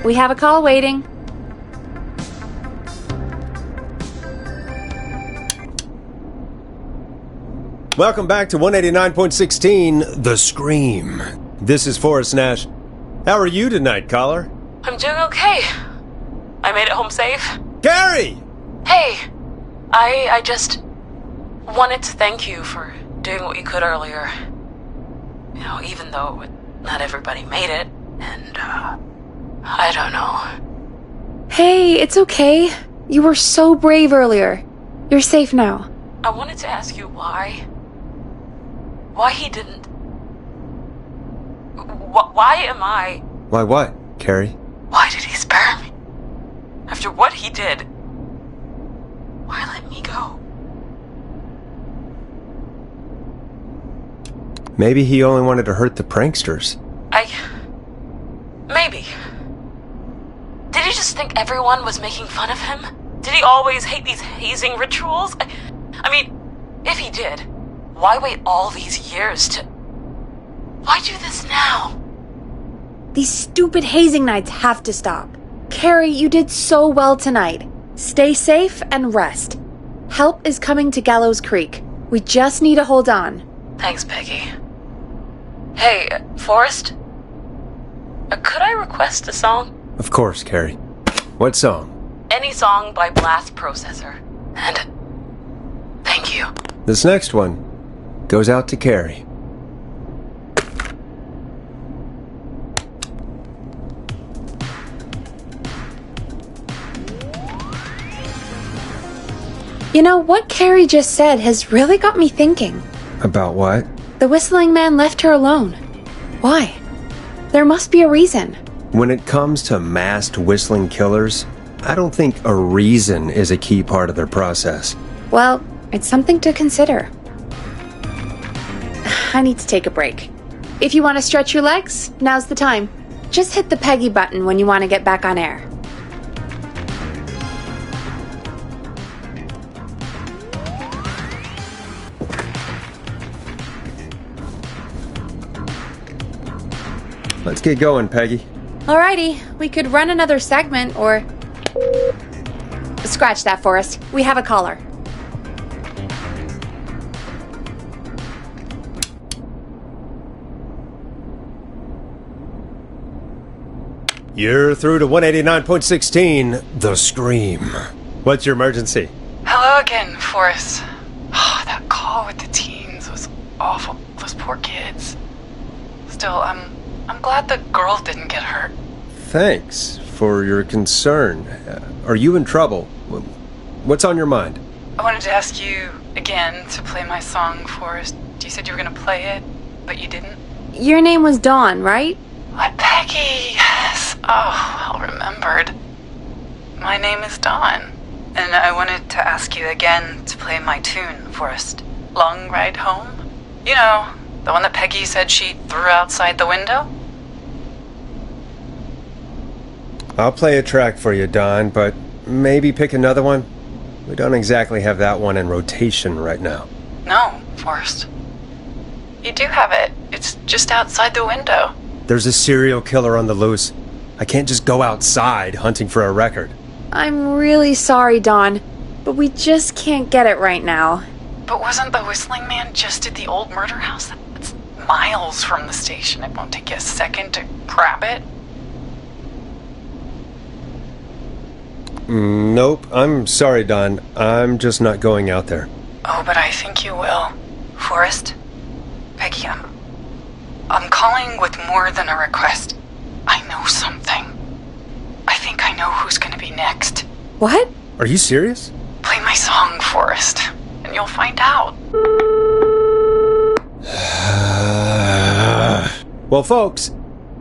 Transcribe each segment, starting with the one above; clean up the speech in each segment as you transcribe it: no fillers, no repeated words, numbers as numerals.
We have a call waiting. Welcome back to 189.16, The Scream. This is Forrest Nash. How are you tonight, caller? I'm doing okay. I made it home safe. Gary! Hey, I just wanted to thank you for doing what you could earlier. You know, even though not everybody made it, and, I don't know. Hey, it's okay. You were so brave earlier. You're safe now. I wanted to ask you why he didn't... Why am I... Why what, Carrie? Why did he spare me? After what he did, why let me go? Maybe he only wanted to hurt the pranksters. Maybe. Did he just think everyone was making fun of him? Did he always hate these hazing rituals? I mean, if he did, why wait all these years to... Why do this now? These stupid hazing nights have to stop. Carrie, you did so well tonight. Stay safe and rest. Help is coming to Gallows Creek. We just need to hold on. Thanks, Peggy. Hey, Forrest? Could I request a song? Of course, Carrie. What song? Any song by Blast Processor. And thank you. This next one goes out to Carrie. You know, what Carrie just said has really got me thinking. About what? The whistling man left her alone. Why? There must be a reason. When it comes to masked whistling killers, I don't think a reason is a key part of their process. Well, it's something to consider. I need to take a break. If you want to stretch your legs, now's the time. Just hit the Peggy button when you want to get back on air. Let's get going, Peggy. Alrighty, we could run another segment or... Scratch that, Forrest. We have a caller. You're through to 189.16, The Scream. What's your emergency? Hello again, Forrest. Oh, that call with the teens was awful. Those poor kids. Still, I'm glad the girl didn't get hurt. Thanks for your concern. Are you in trouble? What's on your mind? I wanted to ask you again to play my song, Forrest. You said you were going to play it, but you didn't. Your name was Dawn, right? What, Peggy? Yes. Oh, well remembered. My name is Dawn, and I wanted to ask you again to play my tune, Forrest. Long Ride Home? You know, the one that Peggy said she threw outside the window? I'll play a track for you, Don, but maybe pick another one. We don't exactly have that one in rotation right now. No, Forrest. You do have it. It's just outside the window. There's a serial killer on the loose. I can't just go outside hunting for a record. I'm really sorry, Dawn, but we just can't get it right now. But wasn't the whistling man just at the old murder house? That's miles from the station. It won't take you a second to grab it. Nope, I'm sorry, Don. I'm just not going out there. Oh, but I think you will. Forrest? Peggy, I'm calling with more than a request. I know something. I think I know who's gonna be next. What? Are you serious? Play my song, Forrest, and you'll find out. Well, folks,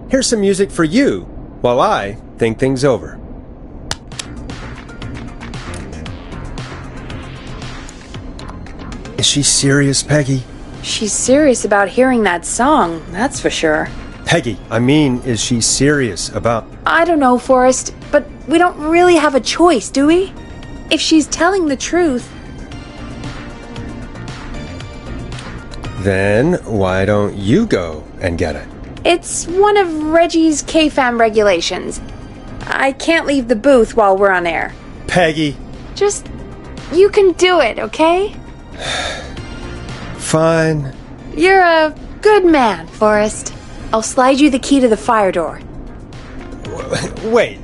here's some music for you while I think things over. Is she serious, Peggy? She's serious about hearing that song, that's for sure. Peggy, I mean, is she serious about... I don't know, Forrest, but we don't really have a choice, do we? If she's telling the truth... Then why don't you go and get it? It's one of Reggie's K-Fam regulations. I can't leave the booth while we're on air. Peggy. Just, you can do it, okay? Fine. You're a good man, Forrest. I'll slide you the key to the fire door. Wait.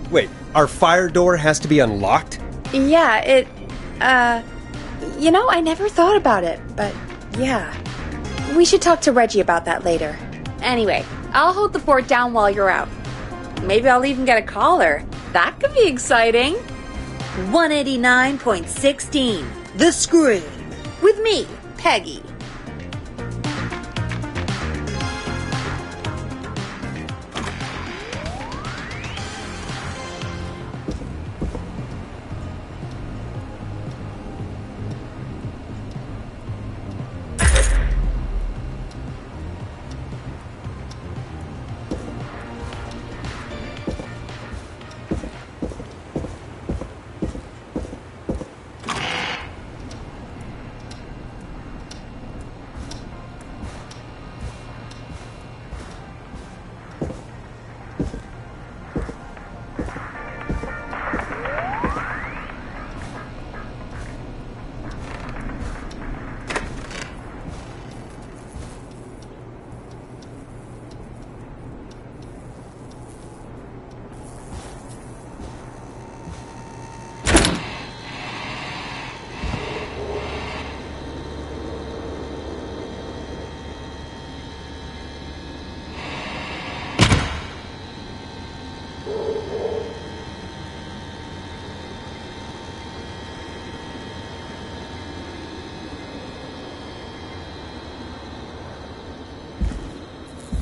Our fire door has to be unlocked? Yeah, I never thought about it, but yeah. We should talk to Reggie about that later. Anyway, I'll hold the fort down while you're out. Maybe I'll even get a caller. That could be exciting. 189.16, The Scream. With me, Peggy.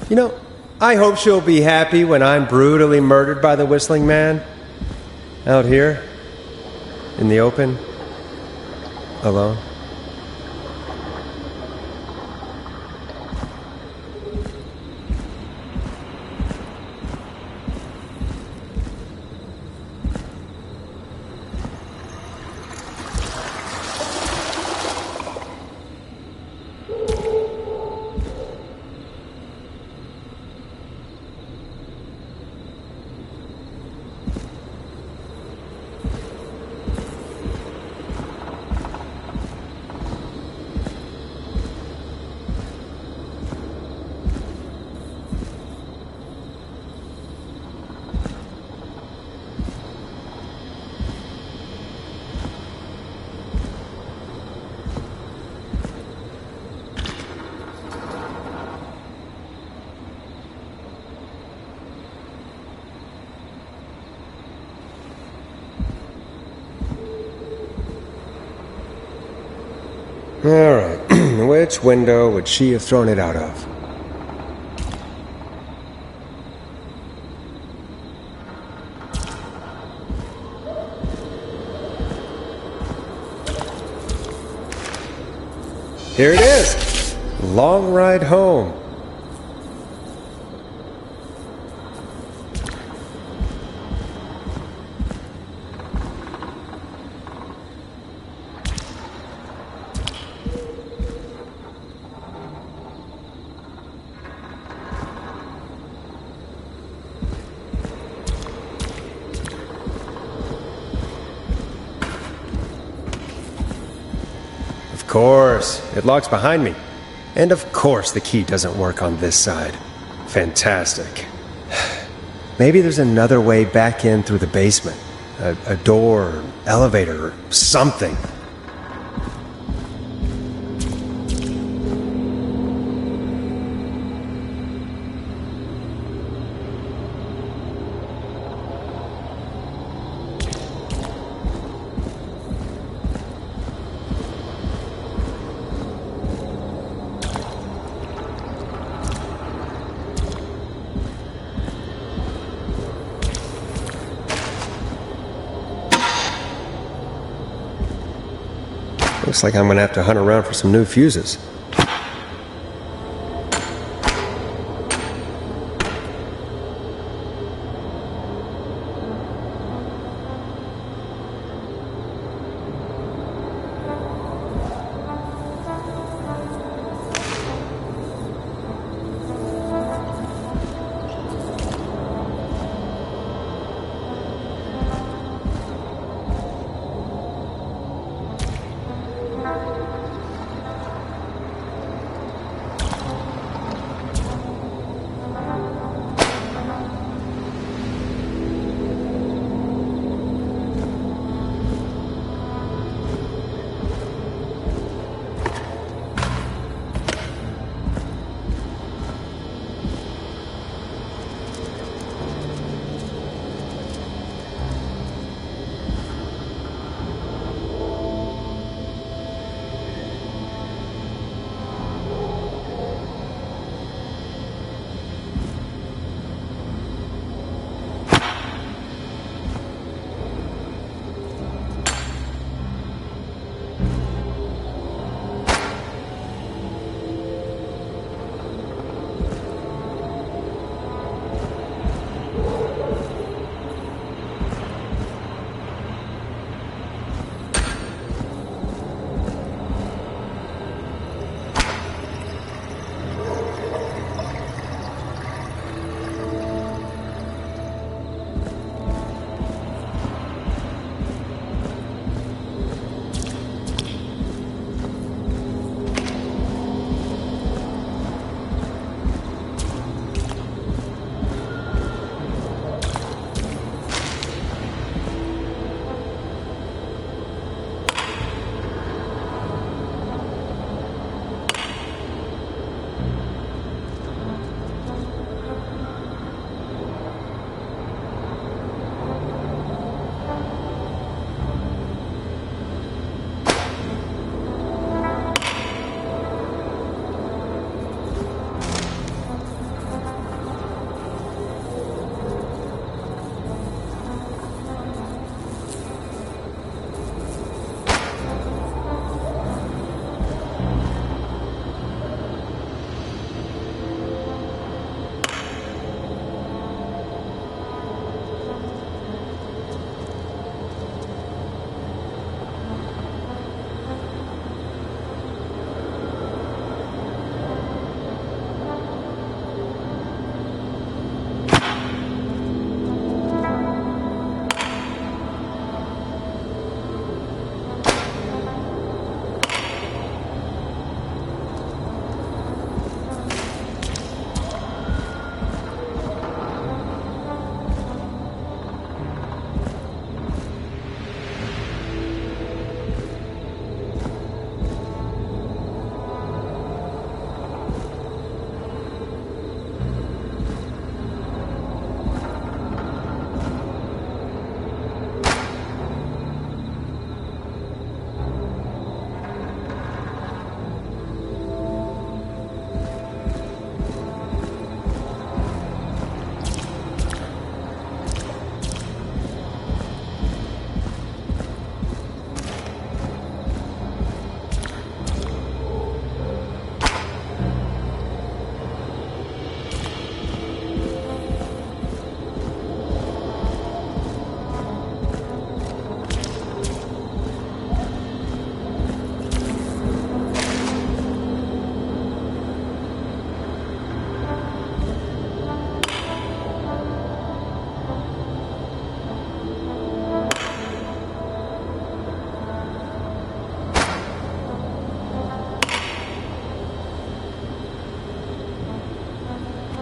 You know, I hope she'll be happy when I'm brutally murdered by the Whistling Man. Out here, in the open, alone. Alright, which window would she have thrown it out of? Here it is! Long ride home. Of course, it locks behind me. And of course the key doesn't work on this side. Fantastic. Maybe there's another way back in through the basement. A door, elevator, or something. Looks like I'm gonna have to hunt around for some new fuses.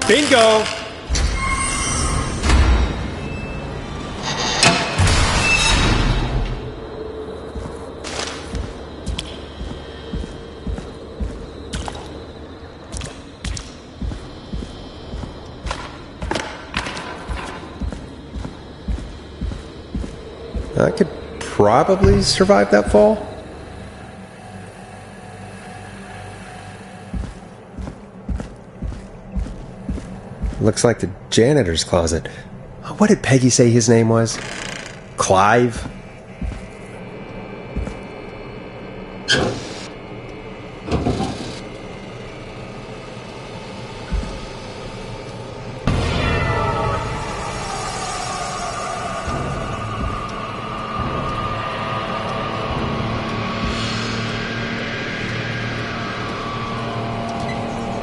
Bingo! I could probably survive that fall. Looks like the janitor's closet. What did Peggy say his name was? Clive?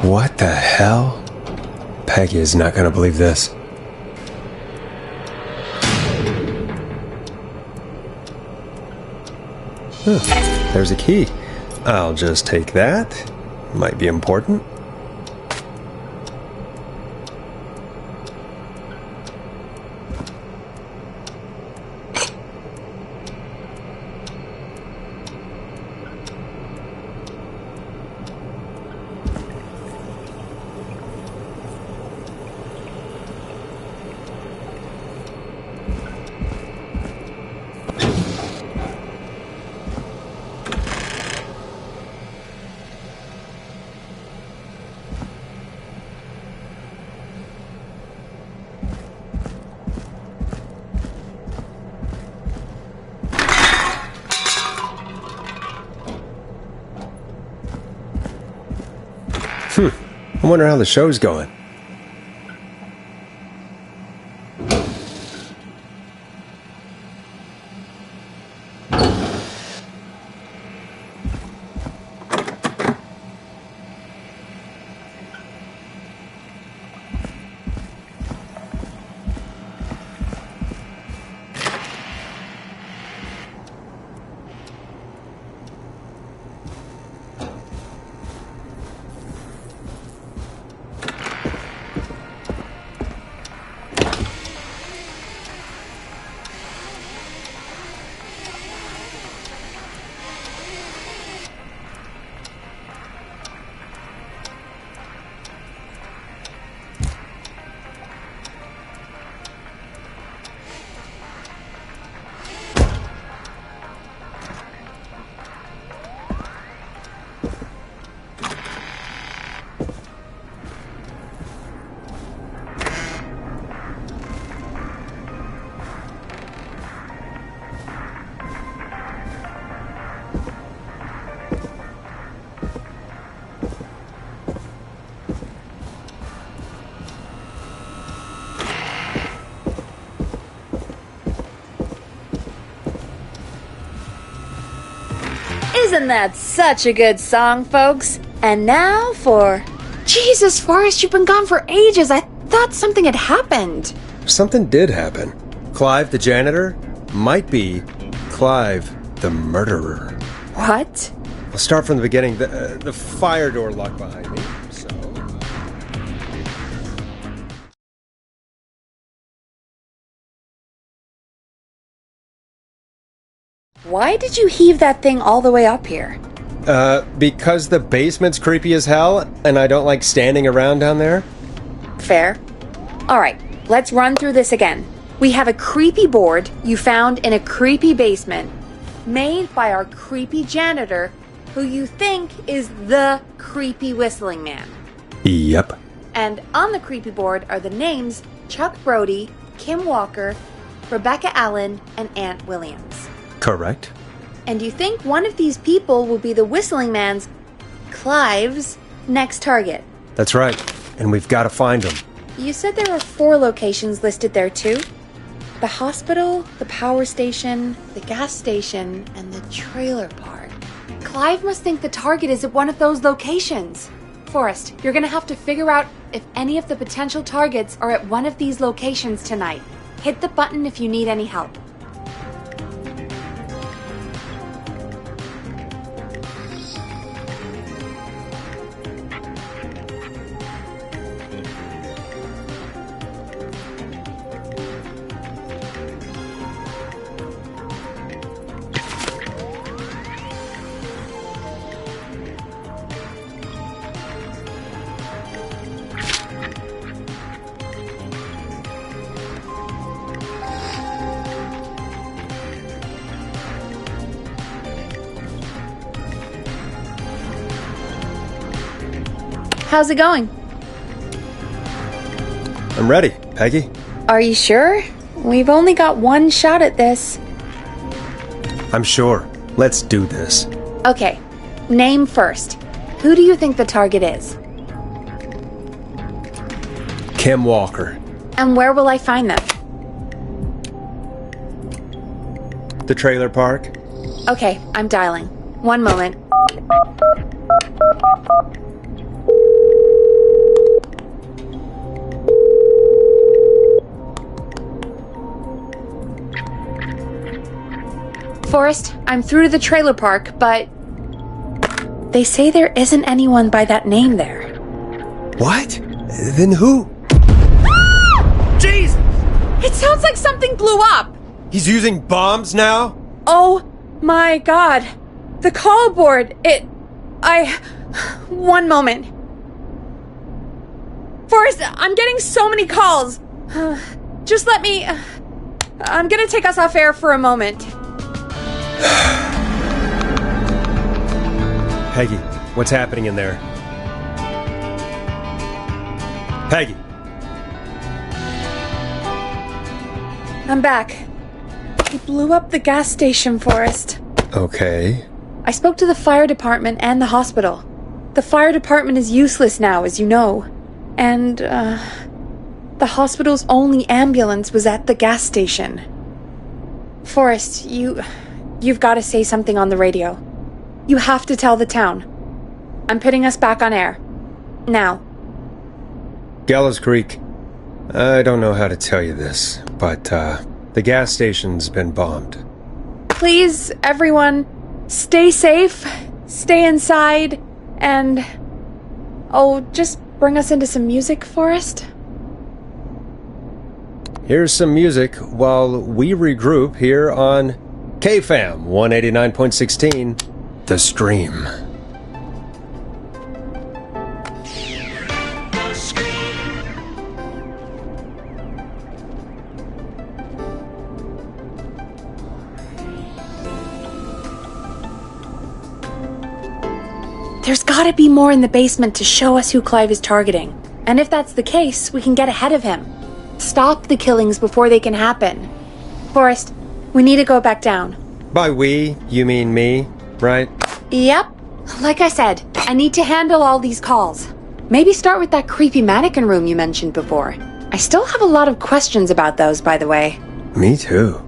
What the hell? Peggy is not going to believe this. Huh, there's a key. I'll just take that. Might be important. I wonder how the show's going. Isn't that such a good song, folks? And now for... Jesus, Forrest, you've been gone for ages. I thought something had happened. Something did happen. Clive the janitor might be Clive the murderer. What? I'll start from the beginning. The fire door locked behind me, so... Why did you heave that thing all the way up here? Because the basement's creepy as hell, and I don't like standing around down there. Fair. Alright, let's run through this again. We have a creepy board you found in a creepy basement, made by our creepy janitor, who you think is the creepy whistling man. Yep. And on the creepy board are the names Chuck Brody, Kim Walker, Rebecca Allen, and Aunt Williams. Correct. And you think one of these people will be the whistling man's, Clive's, next target. That's right. And we've got to find him. You said there were 4 locations listed there too? The hospital, the power station, the gas station, and the trailer park. Clive must think the target is at one of those locations. Forrest, you're gonna have to figure out if any of the potential targets are at one of these locations tonight. Hit the button if you need any help. How's it going? I'm ready, Peggy. Are you sure? We've only got one shot at this. I'm sure. Let's do this. Okay, name first. Who do you think the target is? Kim Walker. And where will I find them? The trailer park. Okay, I'm dialing. One moment. Forrest, I'm through to the trailer park, but they say there isn't anyone by that name there. What? Then who? Jesus! It sounds like something blew up! He's using bombs now? Oh my god. The call board, one moment. Forrest, I'm getting so many calls. Just let me... I'm gonna take us off air for a moment. Peggy, what's happening in there? Peggy! I'm back. He blew up the gas station, Forrest. Okay. I spoke to the fire department and the hospital. The fire department is useless now, as you know. And, the hospital's only ambulance was at the gas station. Forrest, you've got to say something on the radio. You have to tell the town. I'm putting us back on air. Now. Gallows Creek. I don't know how to tell you this, but, the gas station's been bombed. Please, everyone, stay safe, stay inside, and... Oh, just bring us into some music, Forrest? Here's some music while we regroup here on KFAM 189.16, The Stream. There's gotta be more in the basement to show us who Clive is targeting. And if that's the case, we can get ahead of him. Stop the killings before they can happen. Forrest, we need to go back down. By we, you mean me, right? Yep. Like I said, I need to handle all these calls. Maybe start with that creepy mannequin room you mentioned before. I still have a lot of questions about those, by the way. Me too.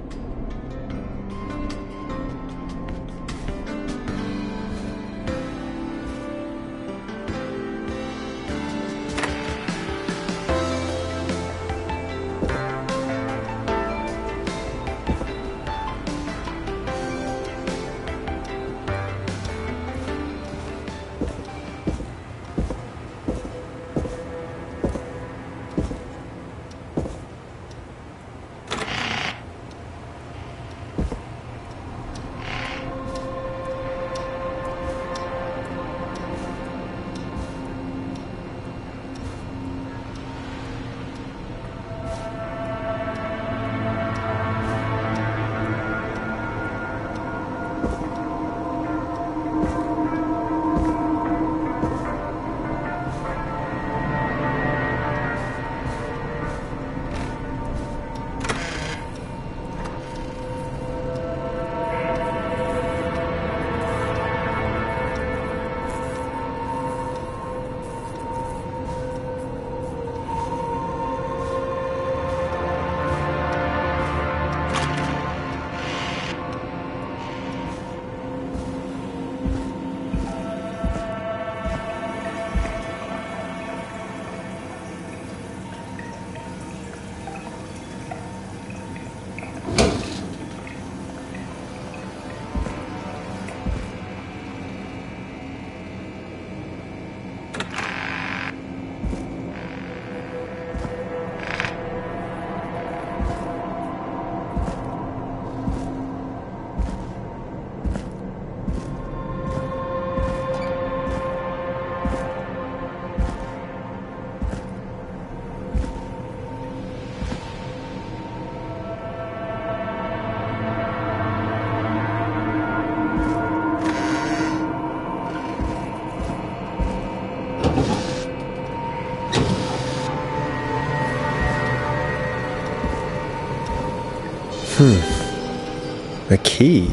The key.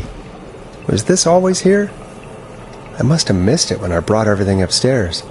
Was this always here? I must have missed it when I brought everything upstairs.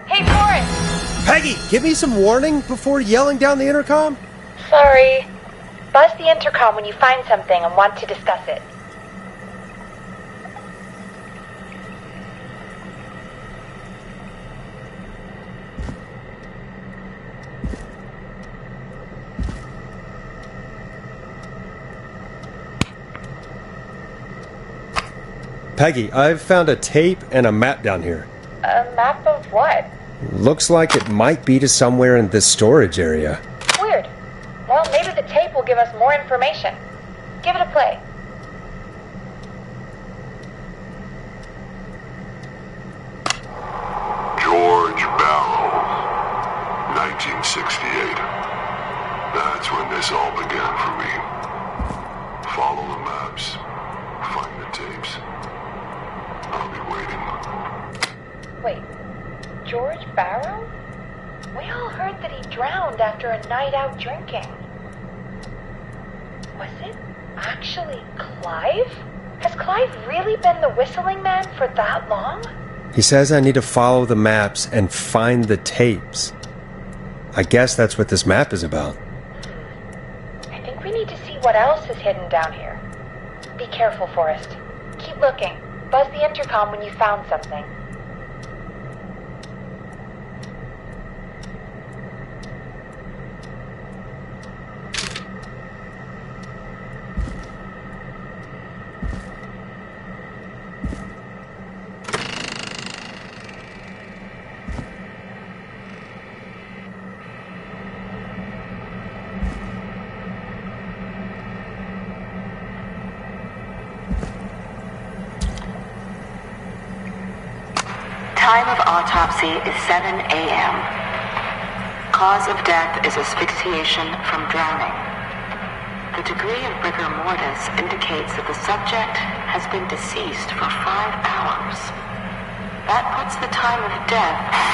Hey, Forrest! Peggy, give me some warning before yelling down the intercom? Sorry. Buzz the intercom when you find something and want to discuss it. Peggy, I've found a tape and a map down here. A map of what? Looks like it might be to somewhere in this storage area. Weird. Well, maybe the tape will give us more information. Give it a play. George Gallows, 1968. That's when this all began for me. Follow the maps. Find the tapes. I'll be waiting. Wait, George Barrow? We all heard that he drowned after a night out drinking. Was it actually Clive? Has Clive really been the whistling man for that long? He says I need to follow the maps and find the tapes. I guess that's what this map is about. I think we need to see what else is hidden down here. Be careful, Forrest. Keep looking. Buzz the intercom when you found something. Time of autopsy is 7 a.m. Cause of death is asphyxiation from drowning. The degree of rigor mortis indicates that the subject has been deceased for 5 hours. That puts the time of death...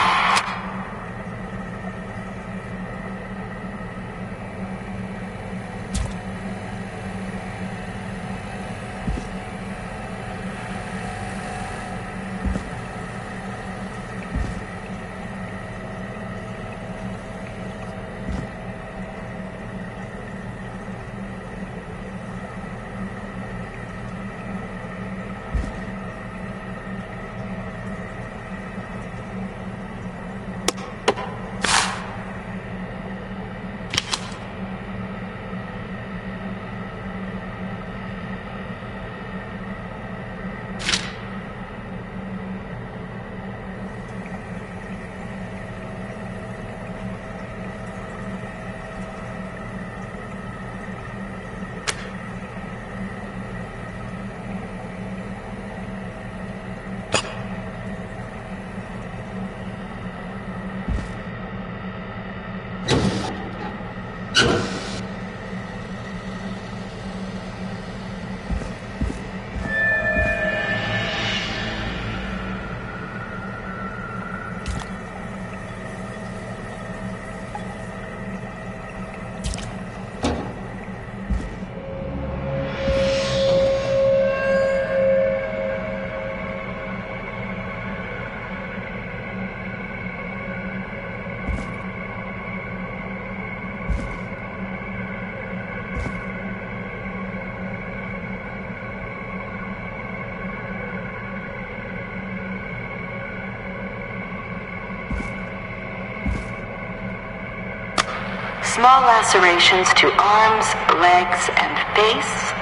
Small lacerations to arms, legs, and face,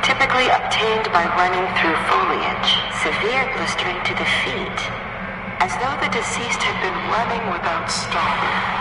typically obtained by running through foliage. Severe blistering to the feet, as though the deceased had been running without stopping.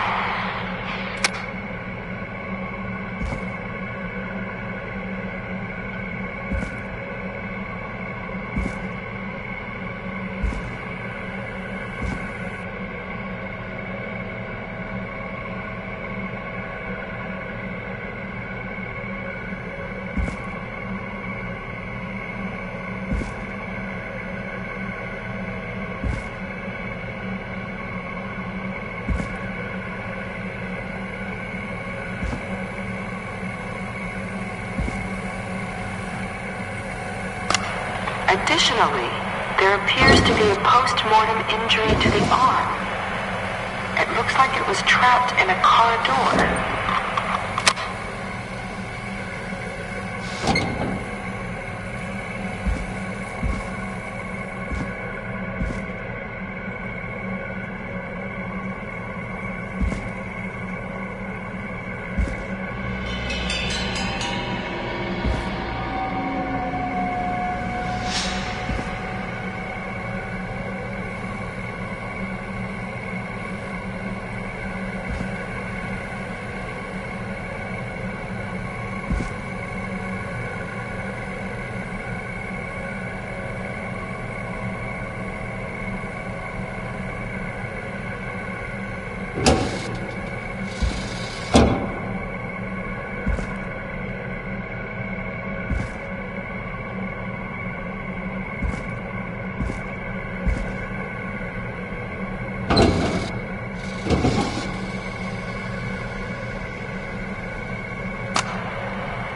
Additionally, there appears to be a post-mortem injury to the arm. It looks like it was trapped in a car door.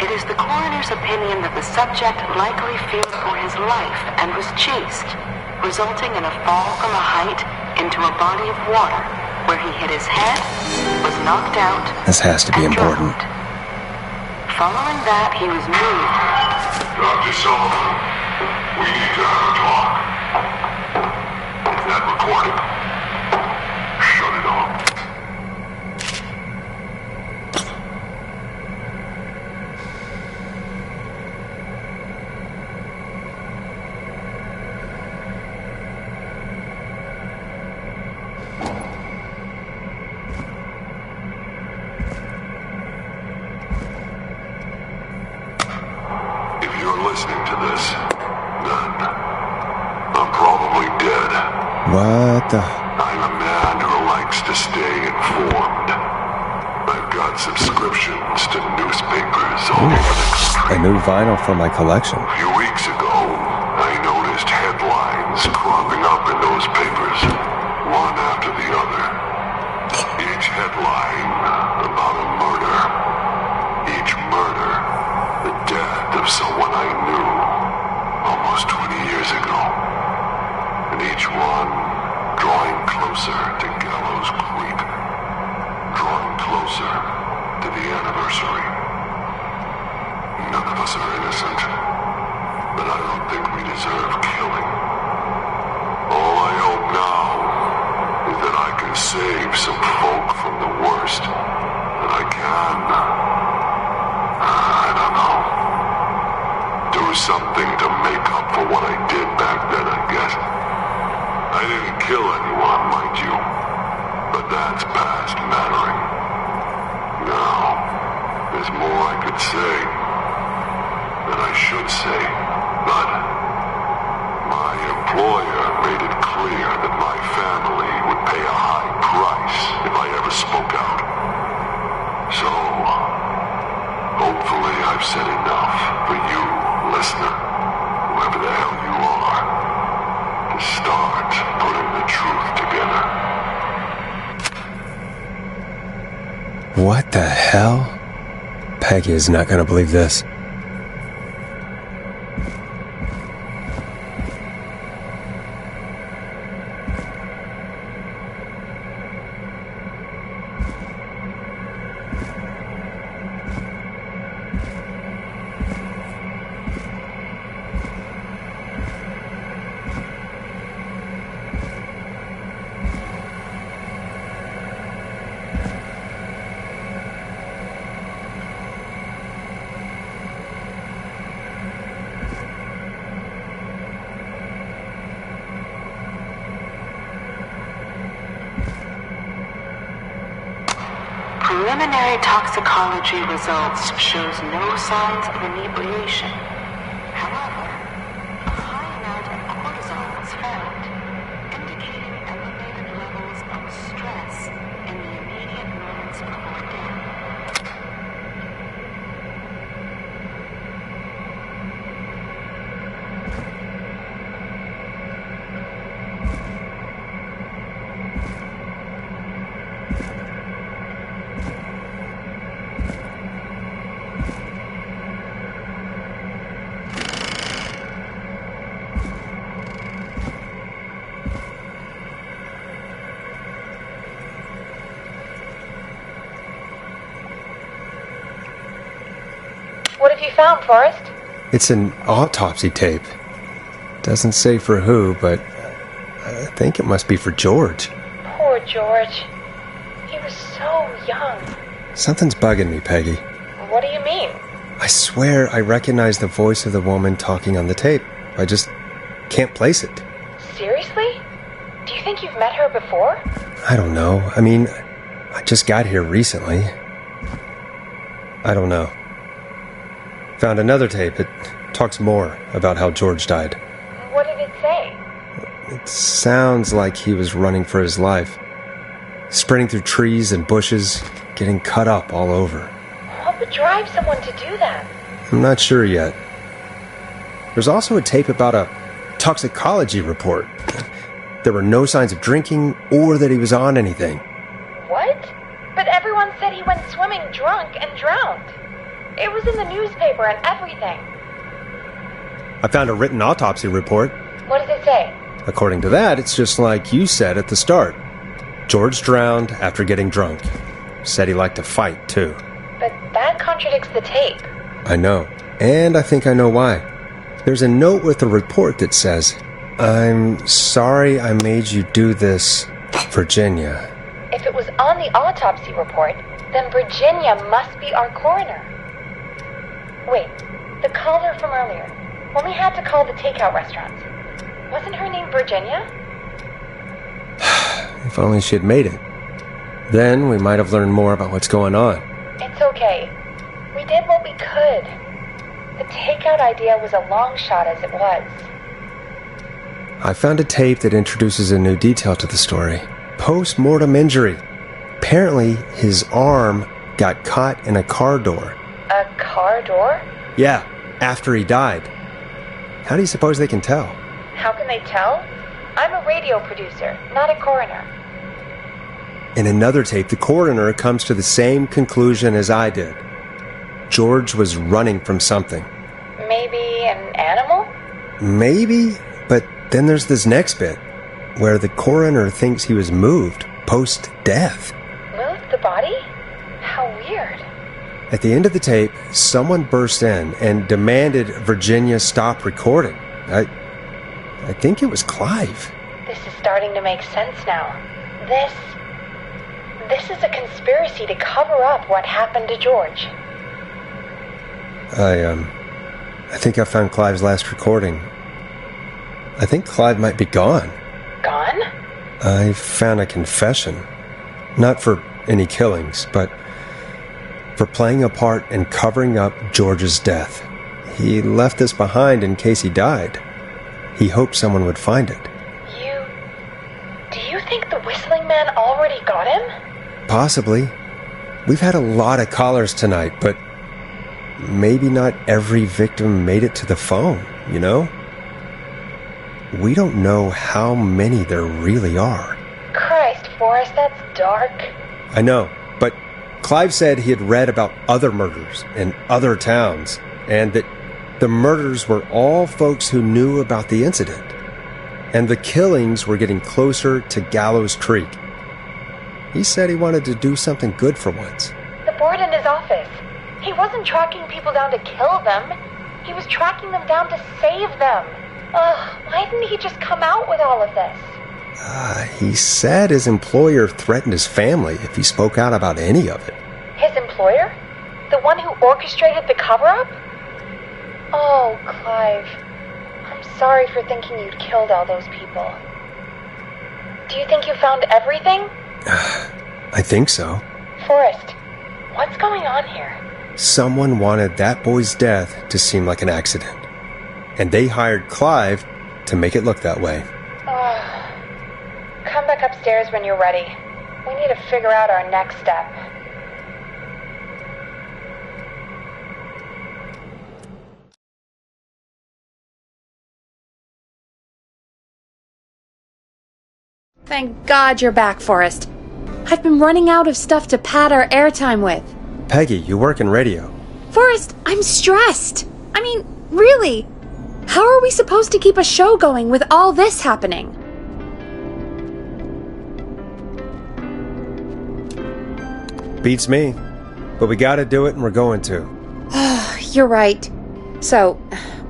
It is the coroner's opinion that the subject likely feared for his life and was chased, resulting in a fall from a height into a body of water, where he hit his head, was knocked out, This has to be and important. drowned. Following that, he was moved. Dr. Sullivan, we need to have a talk. Is that recording? Shut it off. If you're listening to this, then I'm probably dead. What the? I'm a man who likes to stay informed. I've got subscriptions to newspapers all over the country. A new vinyl for my collection. A few weeks ago, I noticed headlines cropping up in those papers, one after the other. Each headline about a murder. Each murder, the death of someone I knew almost 20 years ago. And each one drawing closer to Gallows Creek. Drawing closer to the anniversary. None of us are innocent, but I don't think we deserve killing. All I hope now is that I can save some folk from the worst that I can. I don't know. Do something to make up for what I did back then, I guess. I didn't kill anyone, mind you, but that's past mattering. Now, there's more I could say, that I should say, but my employer made it clear that my family would pay a high price if I ever spoke out. So, hopefully I've said enough for you, listener, whoever the hell you are, to start putting the truth together. What the hell? Peggy is not gonna believe this. Preliminary toxicology results shows no signs of inebriation. However, a high amount of cortisol was found, indicating elevated levels of stress in the immediate moments before death. What have you found, Forrest? It's an autopsy tape. Doesn't say for who, but I think it must be for George. Poor George. He was so young. Something's bugging me, Peggy. What do you mean? I swear I recognize the voice of the woman talking on the tape. I just can't place it. Seriously? Do you think you've met her before? I don't know. I mean, I just got here recently. I don't know. Found another tape. It talks more about how George died. What did it say? It sounds like he was running for his life. Sprinting through trees and bushes, getting cut up all over. What would drive someone to do that? I'm not sure yet. There's also a tape about a toxicology report. There were no signs of drinking or that he was on anything. What? But everyone said he went swimming drunk and drowned. It was in the newspaper and everything. I found a written autopsy report. What does it say? According to that, it's just like you said at the start. George drowned after getting drunk. Said he liked to fight, too. But that contradicts the tape. I know. And I think I know why. There's a note with the report that says, "I'm sorry I made you do this, Virginia." If it was on the autopsy report, then Virginia must be our coroner. Wait, the caller from earlier, when we had to call the takeout restaurants, wasn't her name Virginia? If only she had made it. Then we might have learned more about what's going on. It's okay. We did what we could. The takeout idea was a long shot as it was. I found a tape that introduces a new detail to the story. Post-mortem injury. Apparently, his arm got caught in a car door. A car door? Yeah, after he died. How do you suppose they can tell? How can they tell? I'm a radio producer, not a coroner. In another tape, the coroner comes to the same conclusion as I did. George was running from something. Maybe an animal? Maybe, but then there's this next bit, where the coroner thinks he was moved post-death. Moved the body? How weird. At the end of the tape, someone burst in and demanded Virginia stop recording. I think it was Clive. This is starting to make sense now. This is a conspiracy to cover up what happened to George. I think I found Clive's last recording. I think Clive might be gone. Gone? I found a confession. Not for any killings, but for playing a part in covering up George's death. He left this behind in case he died. He hoped someone would find it. Do you think the whistling man already got him? Possibly. We've had a lot of callers tonight, but maybe not every victim made it to the phone, you know? We don't know how many there really are. Christ, Forrest, that's dark. I know, but Clive said he had read about other murders in other towns, and that the murders were all folks who knew about the incident. And the killings were getting closer to Gallows Creek. He said he wanted to do something good for once. The board in his office. He wasn't tracking people down to kill them. He was tracking them down to save them. Ugh, why didn't he just come out with all of this? He said his employer threatened his family if he spoke out about any of it. His employer? The one who orchestrated the cover-up? Oh, Clive. I'm sorry for thinking you'd killed all those people. Do you think you found everything? I think so. Forrest, What's going on here? Someone wanted that boy's death to seem like an accident. And they hired Clive to make it look that way. Come back upstairs when you're ready. We need to figure out our next step. Thank God you're back, Forrest. I've been running out of stuff to pad our airtime with. Peggy, you work in radio. Forrest, I'm stressed. I mean, really. How are we supposed to keep a show going with all this happening? Beats me. But we gotta do it and we're going to. You're right. So,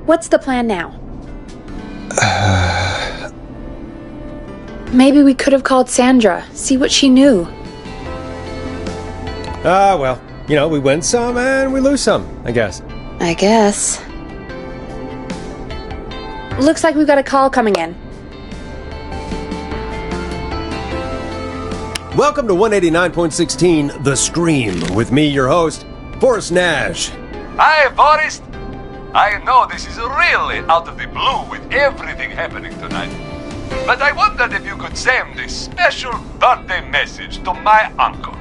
what's the plan now? Maybe we could have called Sandra, see what she knew. Well, we win some and we lose some, I guess. I guess. Looks like we've got a call coming in. Welcome to 189.16 The Scream, with me, your host, Forrest Nash. Hi, Forrest. I know this is really out of the blue with everything happening tonight. But I wondered if you could send this special birthday message to my uncle.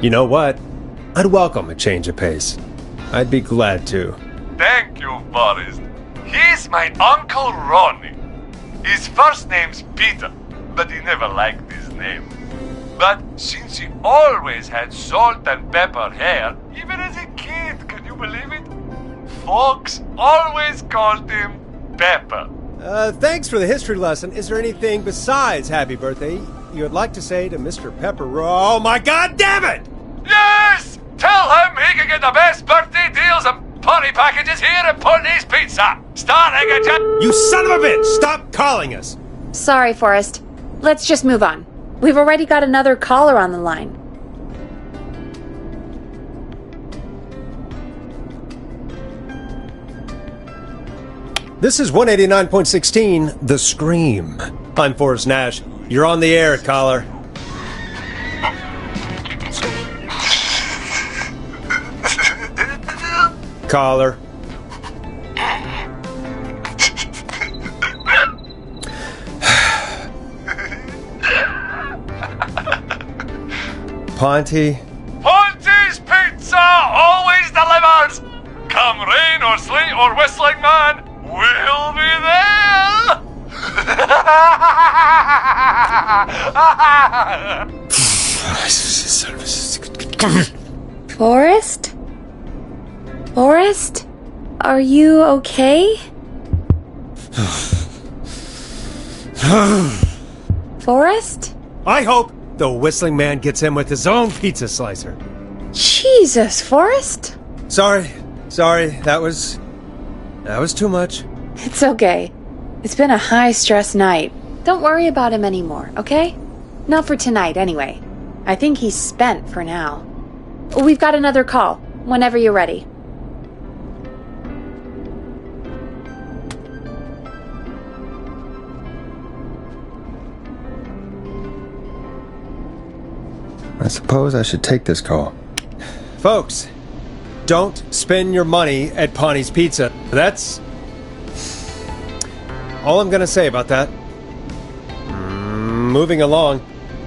You know what? I'd welcome a change of pace. I'd be glad to. Thank you, Forrest. He's my Uncle Ronnie. His first name's Peter, but he never liked his name. But since he always had salt and pepper hair, even as a kid, can you believe it? Folks always called him Pepper. Thanks for the history lesson. Is there anything besides happy birthday you would like to say to Mr. Pepper? Oh my God damn it! Yes! Tell him he can get the best birthday deals and party packages here at Putney's Pizza. Starting at You son of a bitch! Stop calling us! Sorry, Forrest. Let's just move on. We've already got another caller on the line. This is 189.16 The Scream. I'm Forrest Nash. You're on the air, caller. Caller. Ponty. Ponty's Pizza always delivers! Come rain or sleet or whistling man, we'll be there! Forrest? Forrest? Are you okay? Forrest? I hope the whistling man gets in with his own pizza slicer. Jesus, Forrest? Sorry. That was too much. It's okay. It's been a high-stress night. Don't worry about him anymore, okay? Not for tonight, anyway. I think he's spent for now. We've got another call, whenever you're ready. I suppose I should take this call. Folks, don't spend your money at Ponty's Pizza. That's all I'm going to say about that. Moving along,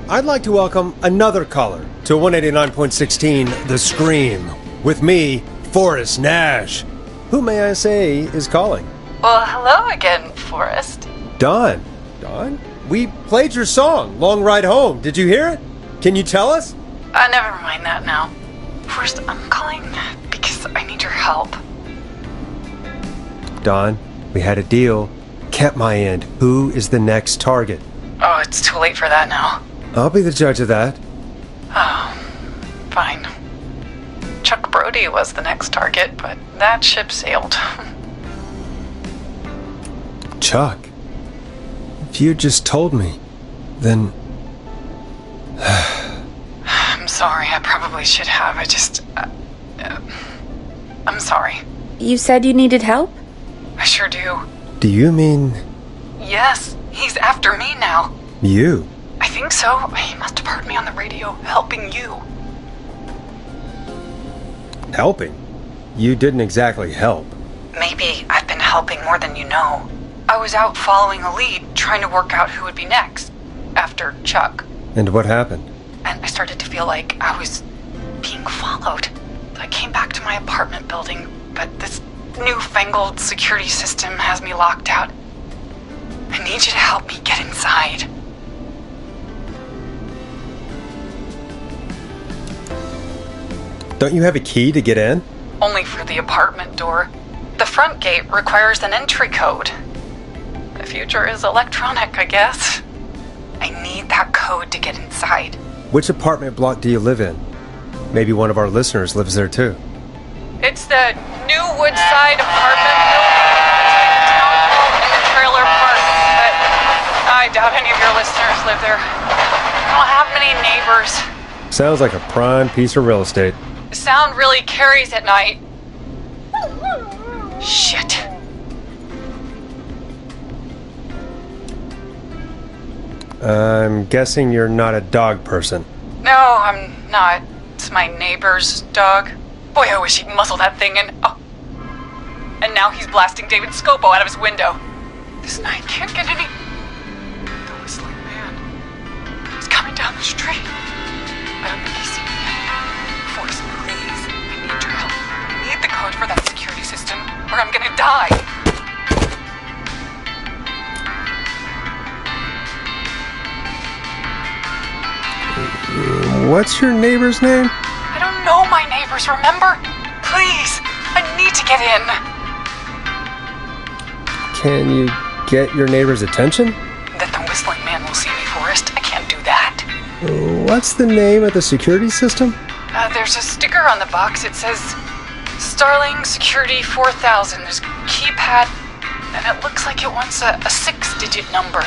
I'd like to welcome another caller to 189.16 The Scream, with me, Forrest Nash. Who, may I say, is calling? Well, hello again, Forrest. Don. Don? We played your song, Long Ride Home. Did you hear it? Can you tell us? Never mind that now. First, I'm calling because I need your help. Don, we had a deal. Kept my end. Who is the next target? Oh, it's too late for that now. I'll be the judge of that. Oh, fine. Chuck Brody was the next target, but that ship sailed. Chuck? If you just told me, then... I'm sorry, I probably should have. I'm sorry. You said you needed help? I sure do. Do you mean... Yes, he's after me now. you? I think so. He must have heard me on the radio helping you. Helping? You didn't exactly help. Maybe I've been helping more than you know. I was out following a lead, trying to work out who would be next, after Chuck. And what happened? And I started to feel like I was being followed. I came back to my apartment building, but this newfangled security system has me locked out. I need you to help me get inside. Don't you have a key to get in? Only for the apartment door. The front gate requires an entry code. The future is electronic, I guess. I need that code to get inside. Which apartment block do you live in? Maybe one of our listeners lives there too. It's the new Woodside apartment building between the town hall and the trailer park, but I doubt any of your listeners live there. I don't have many neighbors. Sounds like a prime piece of real estate. The sound really carries at night. Shit. I'm guessing you're not a dog person. No, I'm not. It's my neighbor's dog. Boy, I wish he'd muzzle that thing and... Oh. And now he's blasting David Scopo out of his window. This night can't get any... The whistling man. He's coming down the street. I don't think he's seen me yet. Forrest, please. I need your help. I need the code for that security system, or I'm gonna die. What's your neighbor's name? I don't know my neighbors, remember? Please, I need to get in. Can you get your neighbor's attention? That the whistling man will see me, Forrest. I can't do that. What's the name of the security system? There's a sticker on the box. It says Starling Security 4000. There's a keypad, and it looks like it wants a 6-digit number.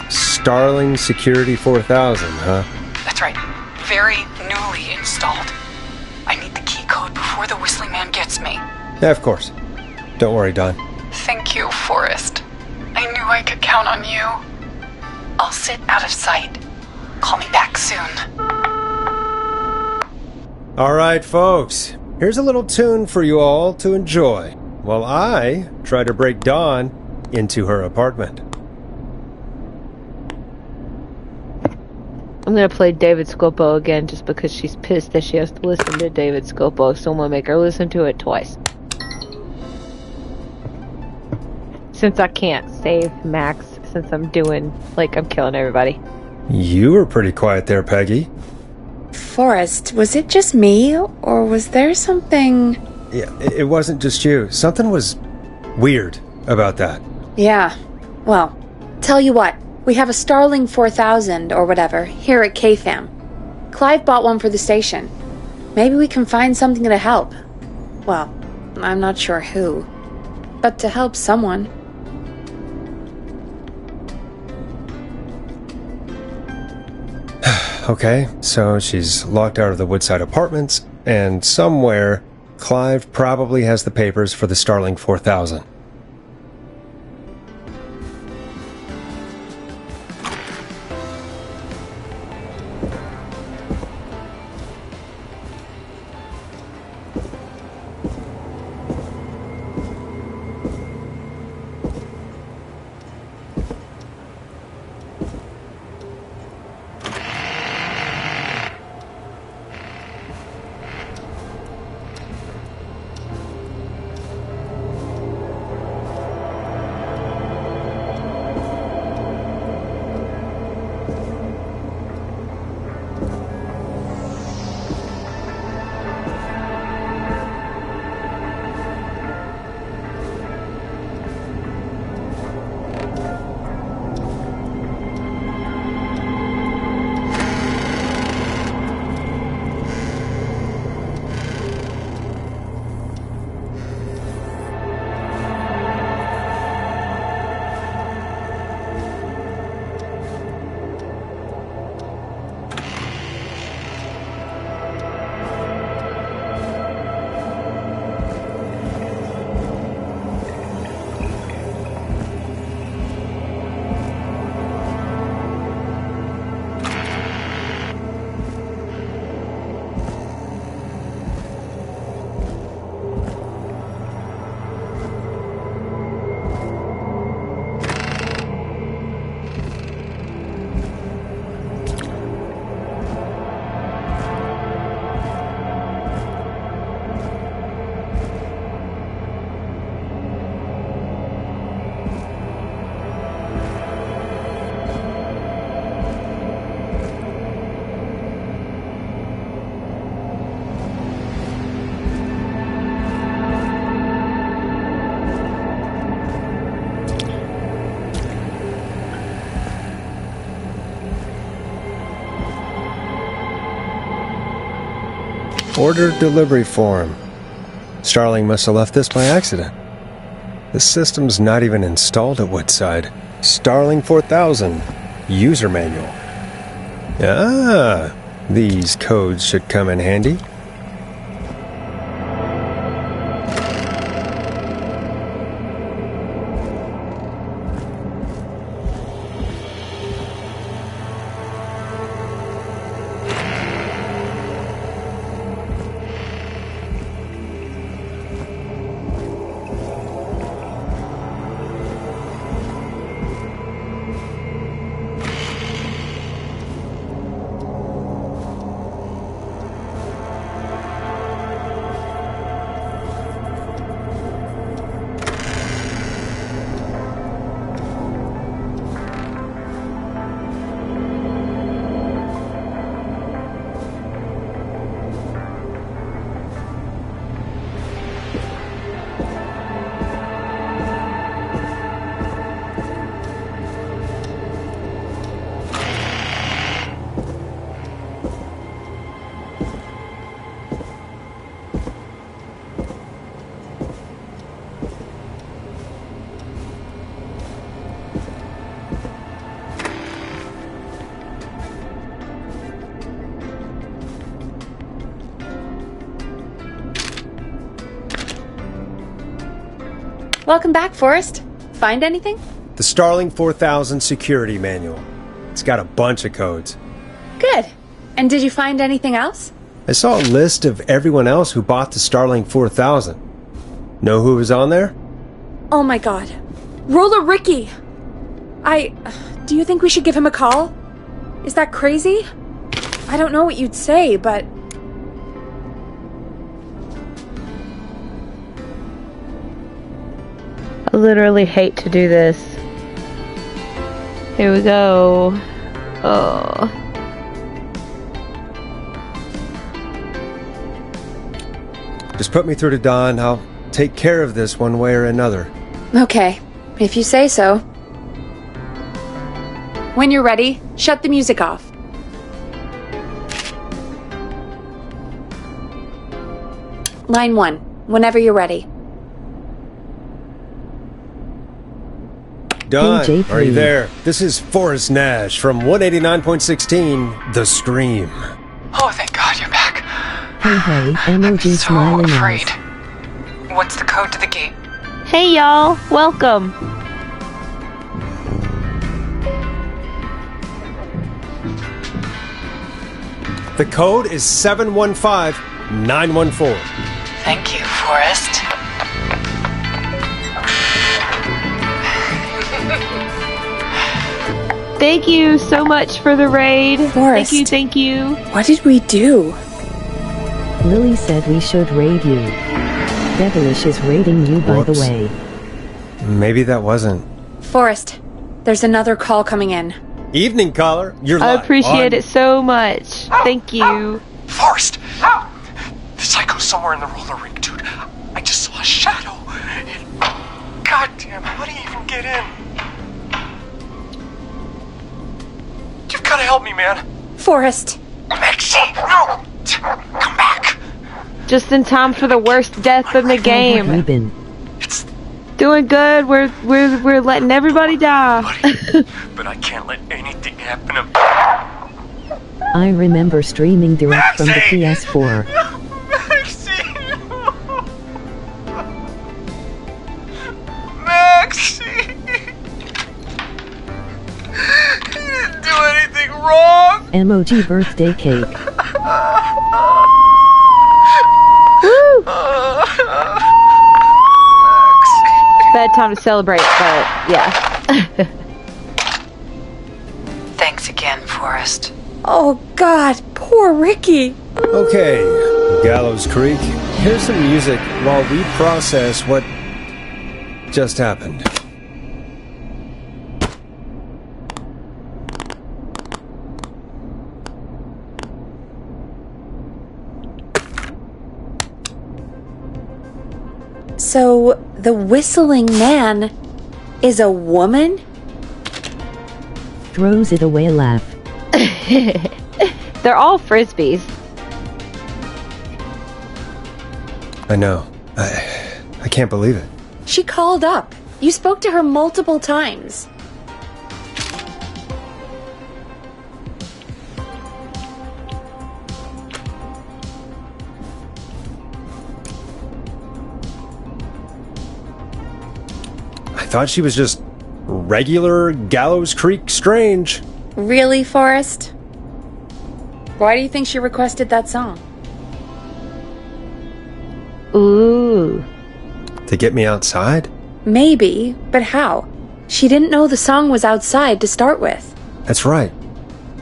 Starling Security 4000, huh? That's right. Very newly installed. I need the key code before the whistling man gets me. Yeah, of course. Don't worry, Don. Thank you, Forrest. I knew I could count on you. I'll sit out of sight. Call me back soon. All right, folks. Here's a little tune for you all to enjoy while I try to break Dawn into her apartment. I'm gonna play David Scopo again just because she's pissed that she has to listen to David Scopo, so I'm gonna make her listen to it twice. Since I can't save Max, since I'm doing, like, I'm killing everybody. You were pretty quiet there, Peggy. Forrest, was it just me, or was there something... Yeah, it wasn't just you. Something was weird about that. Yeah, well, tell you what. We have a Starling 4000, or whatever, here at KFAM. Clive bought one for the station. Maybe we can find something to help. Well, I'm not sure who. But to help someone. Okay, so she's locked out of the Woodside Apartments, and somewhere, Clive probably has the papers for the Starling 4000. Order delivery form. Starling must have left this by accident. The system's not even installed at Woodside. Starling 4000. User manual. Ah, these codes should come in handy. Welcome back, Forrest. Find anything? The Starling 4000 security manual. It's got a bunch of codes. Good. And did you find anything else? I saw a list of everyone else who bought the Starling 4000. Know who was on there? Oh my god. Roller Ricky! Do you think we should give him a call? Is that crazy? I don't know what you'd say, but... I literally hate to do this. Here we go. Oh. Just put me through to Don. I'll take care of this one way or another. Okay, if you say so. When you're ready, shut the music off. Line 1, whenever you're ready. Don, Hey, J3. are you there? This is Forrest Nash from 189.16, The Scream. Oh, thank God you're back. Hey, I'm emoji so smiling afraid. eyes. What's the code to the gate? Hey y'all, welcome. The code is 715914. Thank you, Forrest. Thank you so much for the raid. Forrest. Thank you. What did we do? Lily said we should raid you. Devilish is raiding you, by the Whoops. way. Maybe that wasn't. Forrest, there's another call coming in. Evening, caller. You're I live appreciate on- it so much. Thank you. Forrest! The psycho's somewhere in the roller rink, dude. I just saw a shadow. Goddamn, how do you even get in? You've gotta help me, man. Forrest! Maxie, no! Come back! Just in time for the worst death in the How have you game. been? It's Doing good. We're letting everybody die. buddy, but I can't let anything happen to I remember streaming direct from the PS4. Maxie! Maxie! You didn't do anything wrong! Emoji birthday cake. Woo! Bad time to celebrate, but yeah. Thanks again, Forrest. Oh god, poor Ricky! Okay, Gallows Creek. Here's some music while we process what just happened. So, the whistling man is a woman? Throws it away laugh. They're all frisbees. I know. I can't believe it. She called up. You spoke to her multiple times. I thought she was just regular Gallows Creek strange. Really, Forrest? Why do you think she requested that song? Ooh. To get me outside? Maybe, but how? She didn't know the song was outside to start with. That's right.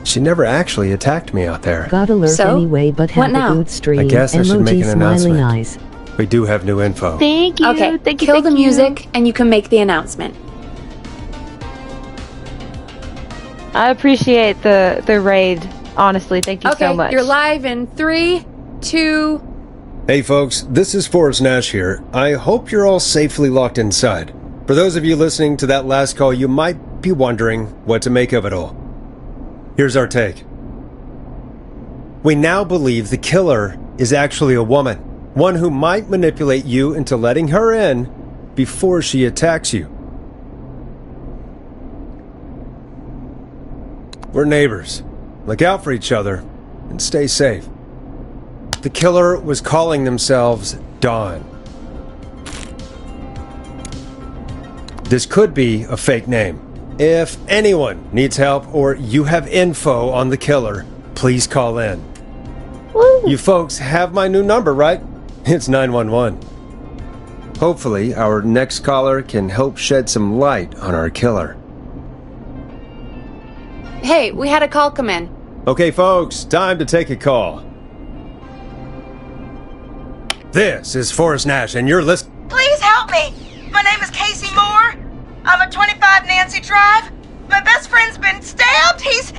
She never actually attacked me out there. Got alert So? anyway, but What have now? a good stream. I guess I should make Emoji an smiling announcement. eyes. We do have new info. Thank you. Okay, Thank you. kill thank the you. music and you can make the announcement. I appreciate the raid. Honestly, thank you Okay, so much. you're live in 3, 2... Hey folks, this is Forrest Nash here. I hope you're all safely locked inside. For those of you listening to that last call, you might be wondering what to make of it all. Here's our take. We now believe the killer is actually a woman. One who might manipulate you into letting her in before she attacks you. We're neighbors. Look out for each other and stay safe. The killer was calling themselves Dawn. This could be a fake name. If anyone needs help or you have info on the killer, please call in. Woo. You folks have my new number, right? It's 911. Hopefully, our next caller can help shed some light on our killer. Hey, we had a call come in. Okay, folks, time to take a call. This is Forrest Nash, and you're listening. Please help me! My name is Casey Moore. I'm at 25 Nancy Drive. My best friend's been stabbed. He's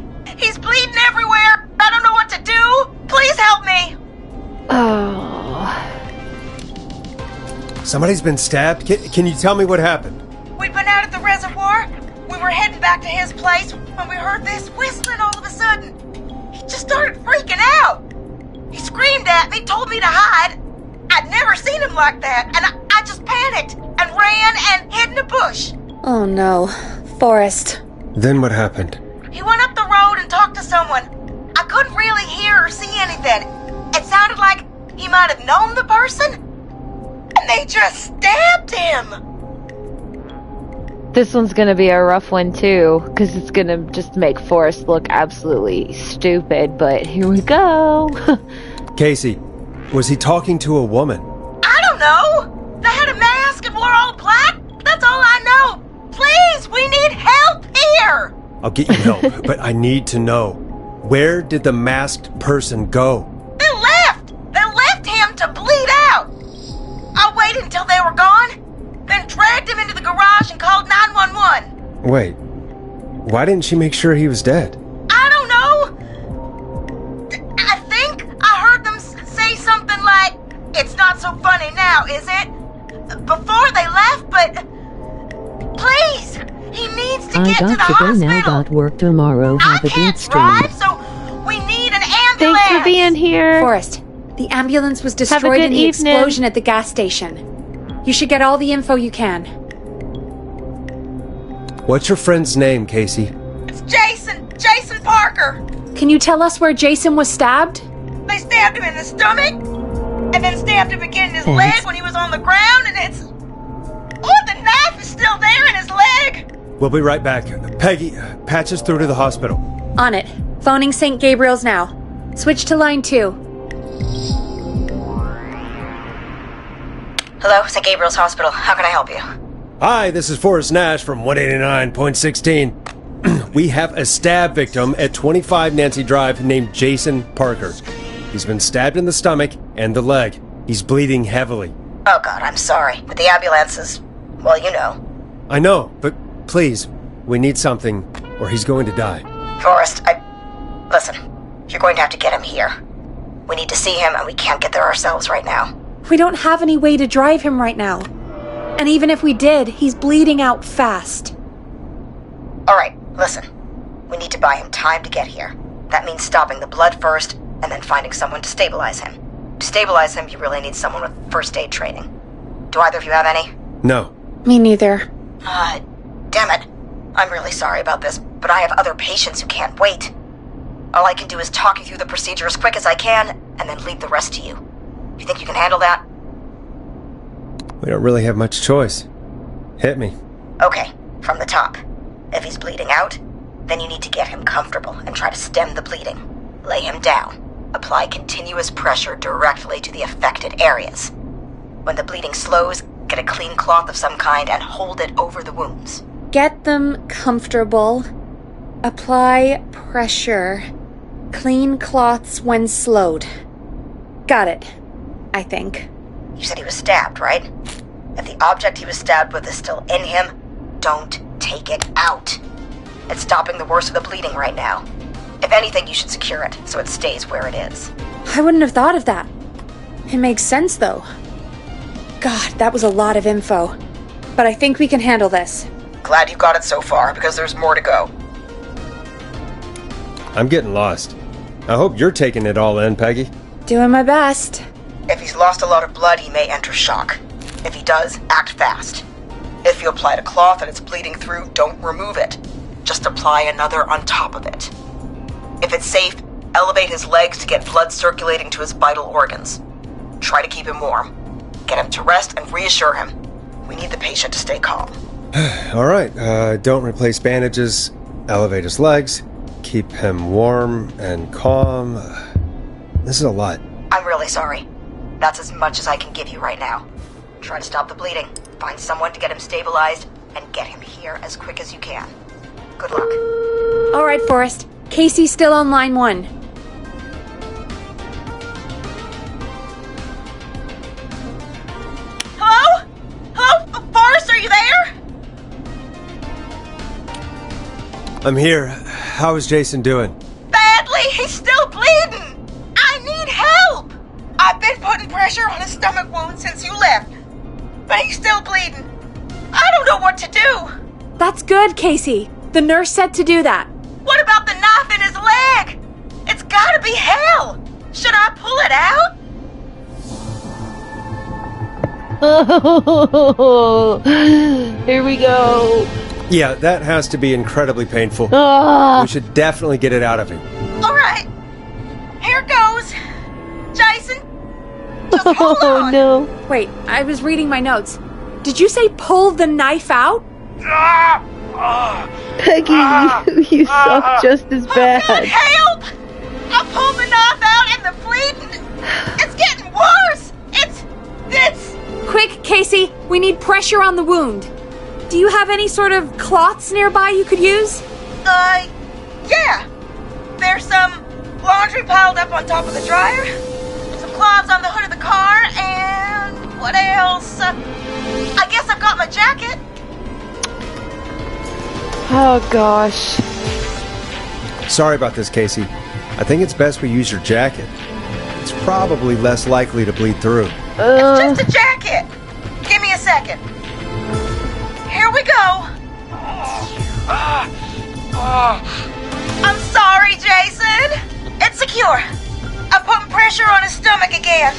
bleeding everywhere. I don't know what to do. Please help me. Oh. Somebody's been stabbed? Can you tell me what happened? We'd been out at the reservoir. We were heading back to his place when we heard this whistling all of a sudden. He just started freaking out. He screamed at me, told me to hide. I'd never seen him like that, and I just panicked and ran and hid in a bush. Oh no. Forrest. Then what happened? He went up the road and talked to someone. I couldn't really hear or see anything. It sounded like he might have known the person, and they just stabbed him. This one's gonna be a rough one too, because it's gonna just make Forrest look absolutely stupid, but here we go. Casey, was he talking to a woman? I don't know. They had a mask and wore all black. That's all I know. Please, we need help here. I'll get you help, but I need to know. Where did the masked person go? They left. They left him to bleed out. I waited until they were gone, then dragged him into the garage and called 911. Wait, why didn't she make sure he was dead? I don't know. I think I heard them say something like, "It's not so funny now, is it?" before they left, but please, he needs to get to the I got to go hospital. now. Got work tomorrow. Have I a can't good stream. drive, so we need an ambulance. Thanks for being here. Forrest, the ambulance was Have a destroyed good in the evening. explosion at the gas station. You should get all the info you can. What's your friend's name, Casey? It's Jason Parker. Can you tell us where Jason was stabbed? They stabbed him in the stomach, and then stabbed him again in his Thanks. leg when he was on the ground, and it's... Oh, the knife is still there in his leg! We'll be right back. Peggy, patch us through to the hospital. On it. Phoning St. Gabriel's now. Switch to line 2. Hello, St. Gabriel's Hospital. How can I help you? Hi, this is Forrest Nash from 189.16. We have a stab victim at 25 Nancy Drive named Jason Parker. He's been stabbed in the stomach and the leg. He's bleeding heavily. Oh, God, I'm sorry. But the ambulance is... well, you know. I know, but please, we need something or he's going to die. Forrest, listen, you're going to have to get him here. We need to see him, and we can't get there ourselves right now. We don't have any way to drive him right now. And even if we did, he's bleeding out fast. All right, listen. We need to buy him time to get here. That means stopping the blood first, and then finding someone to stabilize him. To stabilize him, you really need someone with first aid training. Do either of you have any? No. Me neither. Damn it. I'm really sorry about this, but I have other patients who can't wait. All I can do is talk you through the procedure as quick as I can, and then leave the rest to you. You think you can handle that? We don't really have much choice. Hit me. Okay, from the top. If he's bleeding out, then you need to get him comfortable and try to stem the bleeding. Lay him down. Apply continuous pressure directly to the affected areas. When the bleeding slows, get a clean cloth of some kind and hold it over the wounds. Get them comfortable. Apply pressure. Clean cloths when slowed. Got it, I think. You said he was stabbed, right? If the object he was stabbed with is still in him, don't take it out. It's stopping the worst of the bleeding right now. If anything, you should secure it so it stays where it is. I wouldn't have thought of that. It makes sense, though. God, that was a lot of info. But I think we can handle this. Glad you got it so far, because there's more to go. I'm getting lost. I hope you're taking it all in, Peggy. Doing my best. If he's lost a lot of blood, he may enter shock. If he does, act fast. If you applied a cloth and it's bleeding through, don't remove it. Just apply another on top of it. If it's safe, elevate his legs to get blood circulating to his vital organs. Try to keep him warm. Get him to rest and reassure him. We need the patient to stay calm. All right, don't replace bandages. Elevate his legs. Keep him warm and calm. This is a lot. I'm really sorry. That's as much as I can give you right now. Try to stop the bleeding. Find someone to get him stabilized and get him here as quick as you can. Good luck. All right, Forrest. Casey's still on line 1. Hello? Hello? Forrest, are you there? I'm here. How is Jason doing? Badly. He's still bleeding. I need help. I've been putting pressure on his stomach wound since you left, but he's still bleeding. I don't know what to do. That's good, Casey. The nurse said to do that. What about the knife in his leg? It's gotta be hell. Should I pull it out? Oh, here we go. Yeah, that has to be incredibly painful. Ah. We should definitely get it out of him. All right. Here goes. Jason, just hold Oh on. no. Wait, I was reading my notes. Did you say pull the knife out? Peggy, you suck just as Oh, bad. God, help! I pulled the knife out and the bleeding. It's getting worse. It's... Quick, Casey, we need pressure on the wound. Do you have any sort of cloths nearby you could use? Yeah. There's some laundry piled up on top of the dryer, some cloths on the hood of the car, and what else? I guess I've got my jacket. Oh gosh. Sorry about this, Casey. I think it's best we use your jacket. It's probably less likely to bleed through. It's just a jacket. Give me a second. Here we go. I'm sorry, Jason. It's secure. I'm putting pressure on his stomach again.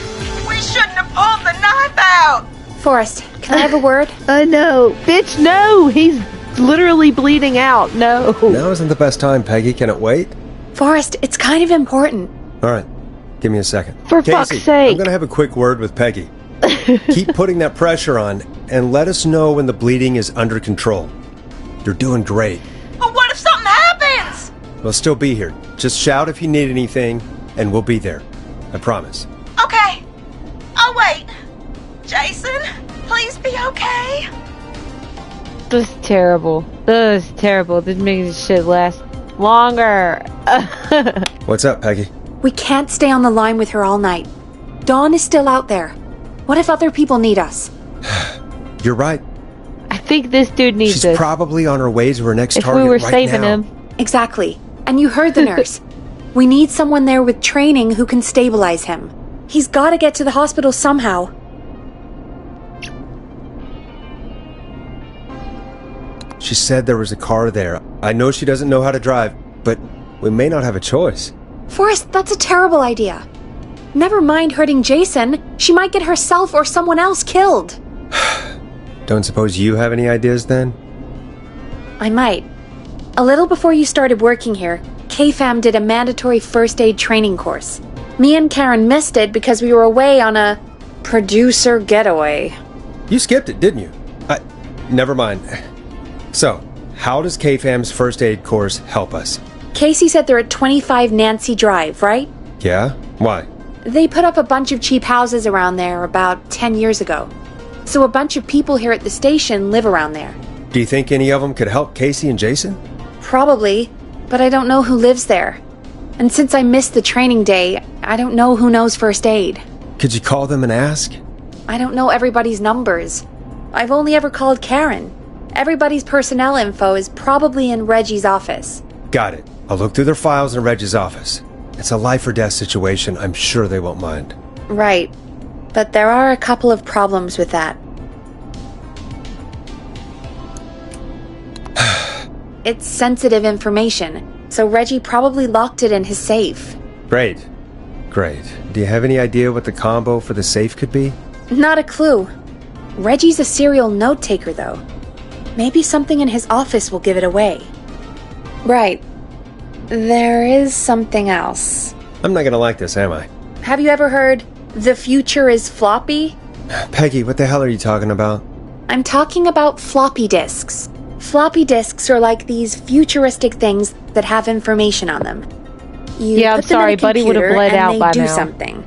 We shouldn't have pulled the knife out. Forrest, can I have a word? No. Bitch, no! He's literally bleeding out. No. Now isn't the best time, Peggy. Can it wait? Forrest, it's kind of important. All right. Give me a second. For Casey, fuck's sake. I'm going to have a quick word with Peggy. Keep putting that pressure on and let us know when the bleeding is under control. You're doing great. But what if something happens? We'll still be here. Just shout if you need anything, and we'll be there. I promise. Okay. I'll wait. Jason, please be okay. This is terrible. This is terrible. This makes this shit last longer. What's up, Peggy? We can't stay on the line with her all night. Dawn is still out there. What if other people need us? You're right. I think this dude needs She's us. probably on her way to her next If target we were right saving now. him. Exactly. And you heard the nurse. We need someone there with training who can stabilize him. He's got to get to the hospital somehow. She said there was a car there. I know she doesn't know how to drive, but we may not have a choice. Forrest, that's a terrible idea. Never mind hurting Jason. She might get herself or someone else killed. Don't suppose you have any ideas then? I might. A little before you started working here, K-Fam did a mandatory first aid training course. Me and Karen missed it because we were away on a producer getaway. You skipped it, didn't you? Never mind. So, how does K-Fam's first aid course help us? Casey said they're at 25 Nancy Drive, right? Yeah? Why? They put up a bunch of cheap houses around there about 10 years ago. So a bunch of people here at the station live around there. Do you think any of them could help Casey and Jason? Probably, but I don't know who lives there. And since I missed the training day, I don't know who knows first aid. Could you call them and ask? I don't know everybody's numbers. I've only ever called Karen. Everybody's personnel info is probably in Reggie's office. Got it. I'll look through their files in Reggie's office. It's a life or death situation. I'm sure they won't mind. Right. But there are a couple of problems with that. It's sensitive information, so Reggie probably locked it in his safe. Great. Do you have any idea what the combo for the safe could be? Not a clue. Reggie's a serial note-taker, though. Maybe something in his office will give it away. Right. There is something else. I'm not gonna like this, am I? Have you ever heard, "The future is floppy"? Peggy, what the hell are you talking about? I'm talking about floppy disks. Floppy disks are like these futuristic things that have information on them. Yeah, I'm sorry, Buddy would have bled out by now. They do something.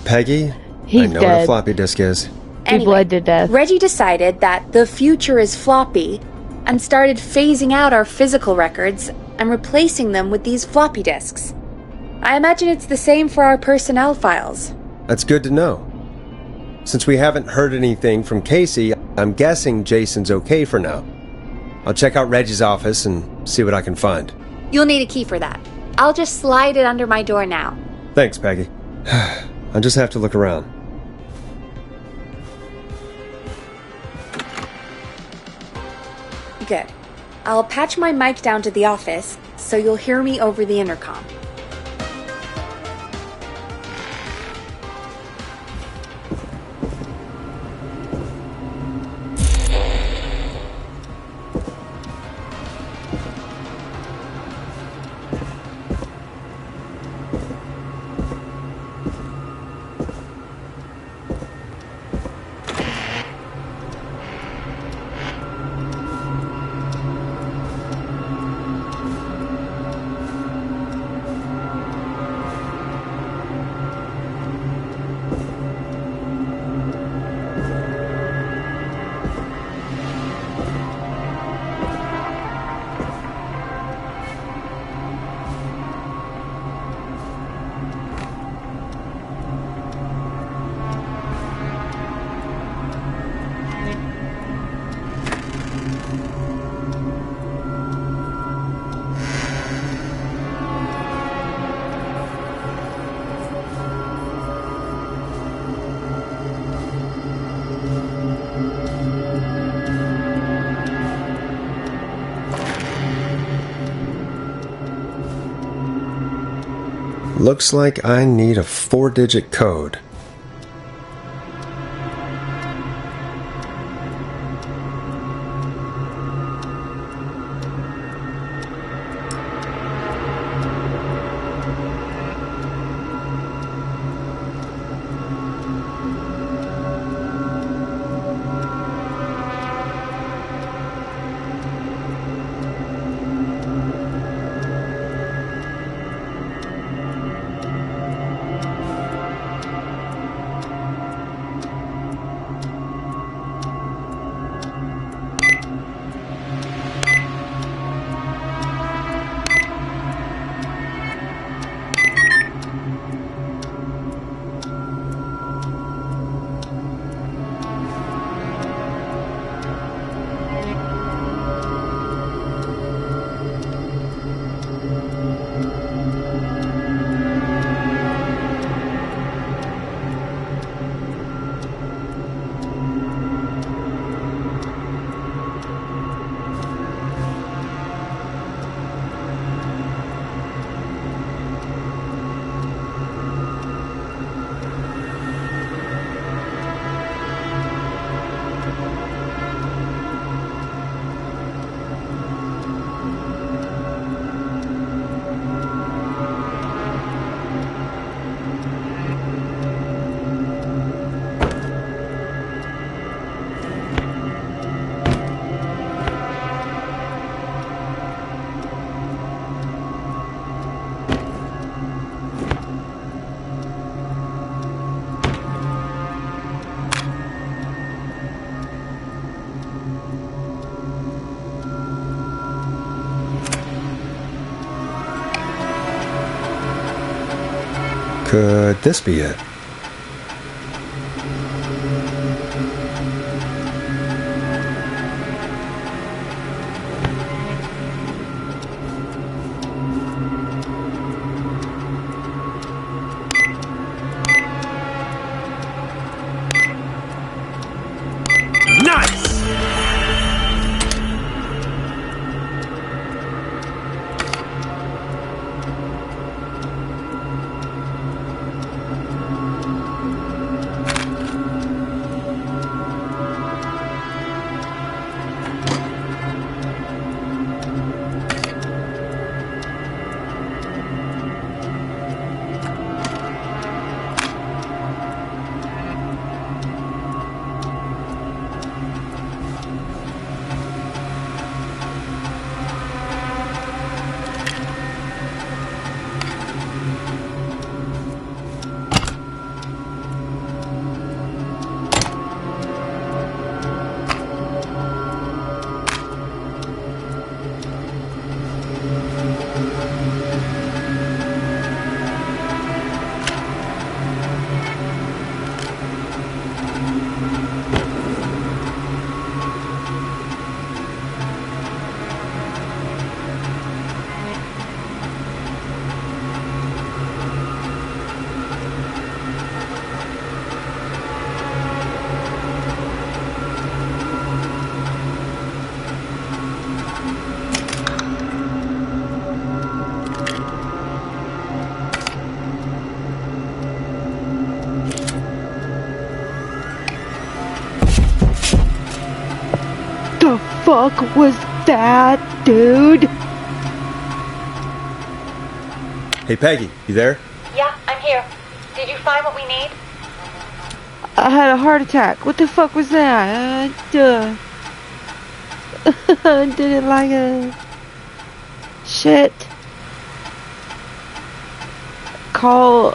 Peggy? He's I know dead. what a floppy disk is. He bled to death. Reggie decided that the future is floppy and started phasing out our physical records and replacing them with these floppy disks. I imagine it's the same for our personnel files. That's good to know. Since we haven't heard anything from Casey, I'm guessing Jason's okay for now. I'll check out Reggie's office and see what I can find. You'll need a key for that. I'll just slide it under my door now. Thanks, Peggy. I'll just have to look around. Good. I'll patch my mic down to the office, so you'll hear me over the intercom. Looks like I need a 4-digit code. Could this be it? Fuck was that, dude? Hey, Peggy, you there? Yeah, I'm here. Did you find what we need? I had a heart attack. What the fuck was that? Didn't like it. Shit. Call.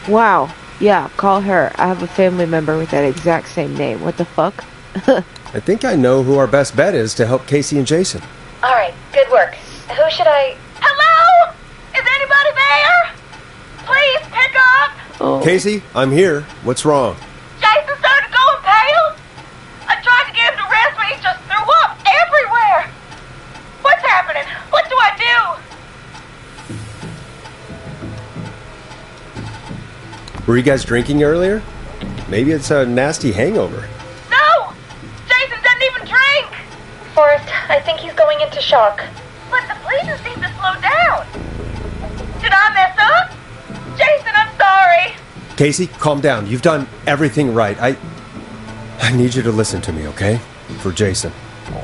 Wow. Yeah, call her. I have a family member with that exact same name. What the fuck? I think I know who our best bet is to help Casey and Jason. Alright, good work. Who should I... Hello? Is anybody there? Please pick up. Oh. Casey, I'm here. What's wrong? Jason started going pale. I tried to get him to rest, but he just threw up everywhere. What's happening? What do I do? Were you guys drinking earlier? Maybe it's a nasty hangover. No! Jason doesn't even drink! Forrest, I think he's going into shock. But the breathing seemed to slow down. Did I mess up? Jason, I'm sorry. Casey, calm down. You've done everything right. I need you to listen to me, okay? For Jason.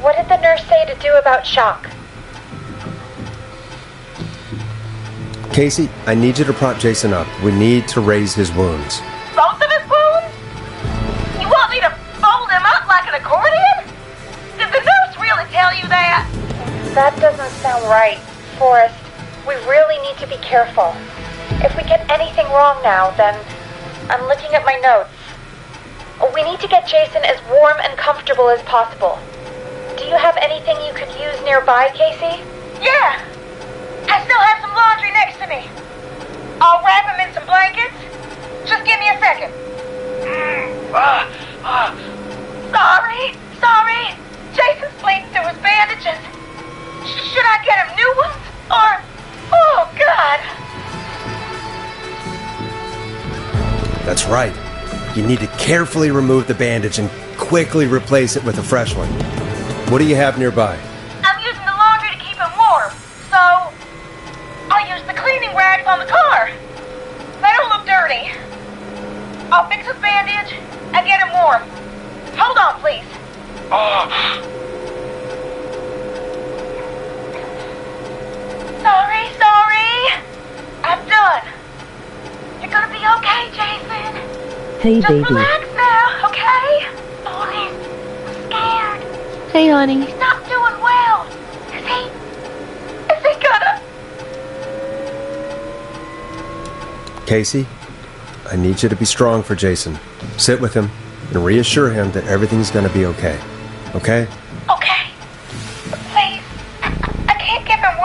What did the nurse say to do about shock? Casey, I need you to prop Jason up. We need to raise his wounds. Both of his wounds? You want me to fold him up like an accordion? Did the nurse really tell you that? That doesn't sound right, Forrest. We really need to be careful. If we get anything wrong now, then... I'm looking at my notes. We need to get Jason as warm and comfortable as possible. Do you have anything you could use nearby, Casey? Yeah. I still have some laundry next to me. I'll wrap him in some blankets. Just give me a second. Sorry. Jason's bleeding through his bandages. Should I get him new ones? Or... Oh, God. That's right. You need to carefully remove the bandage and quickly replace it with a fresh one. What do you have nearby? I'm using the laundry to keep him warm, so... I'll use the cleaning rags on the car. They don't look dirty. I'll fix his bandage and get him warm. Hold on, please. Sorry. I'm done. You're gonna be okay, Jason. Hey, Just baby. relax now, okay? Forrest, I'm scared. Hey, honey. He's not doing well. Is he gonna... Casey, I need you to be strong for Jason. Sit with him and reassure him that everything's going to be okay. Okay? Okay. Please. I can't give him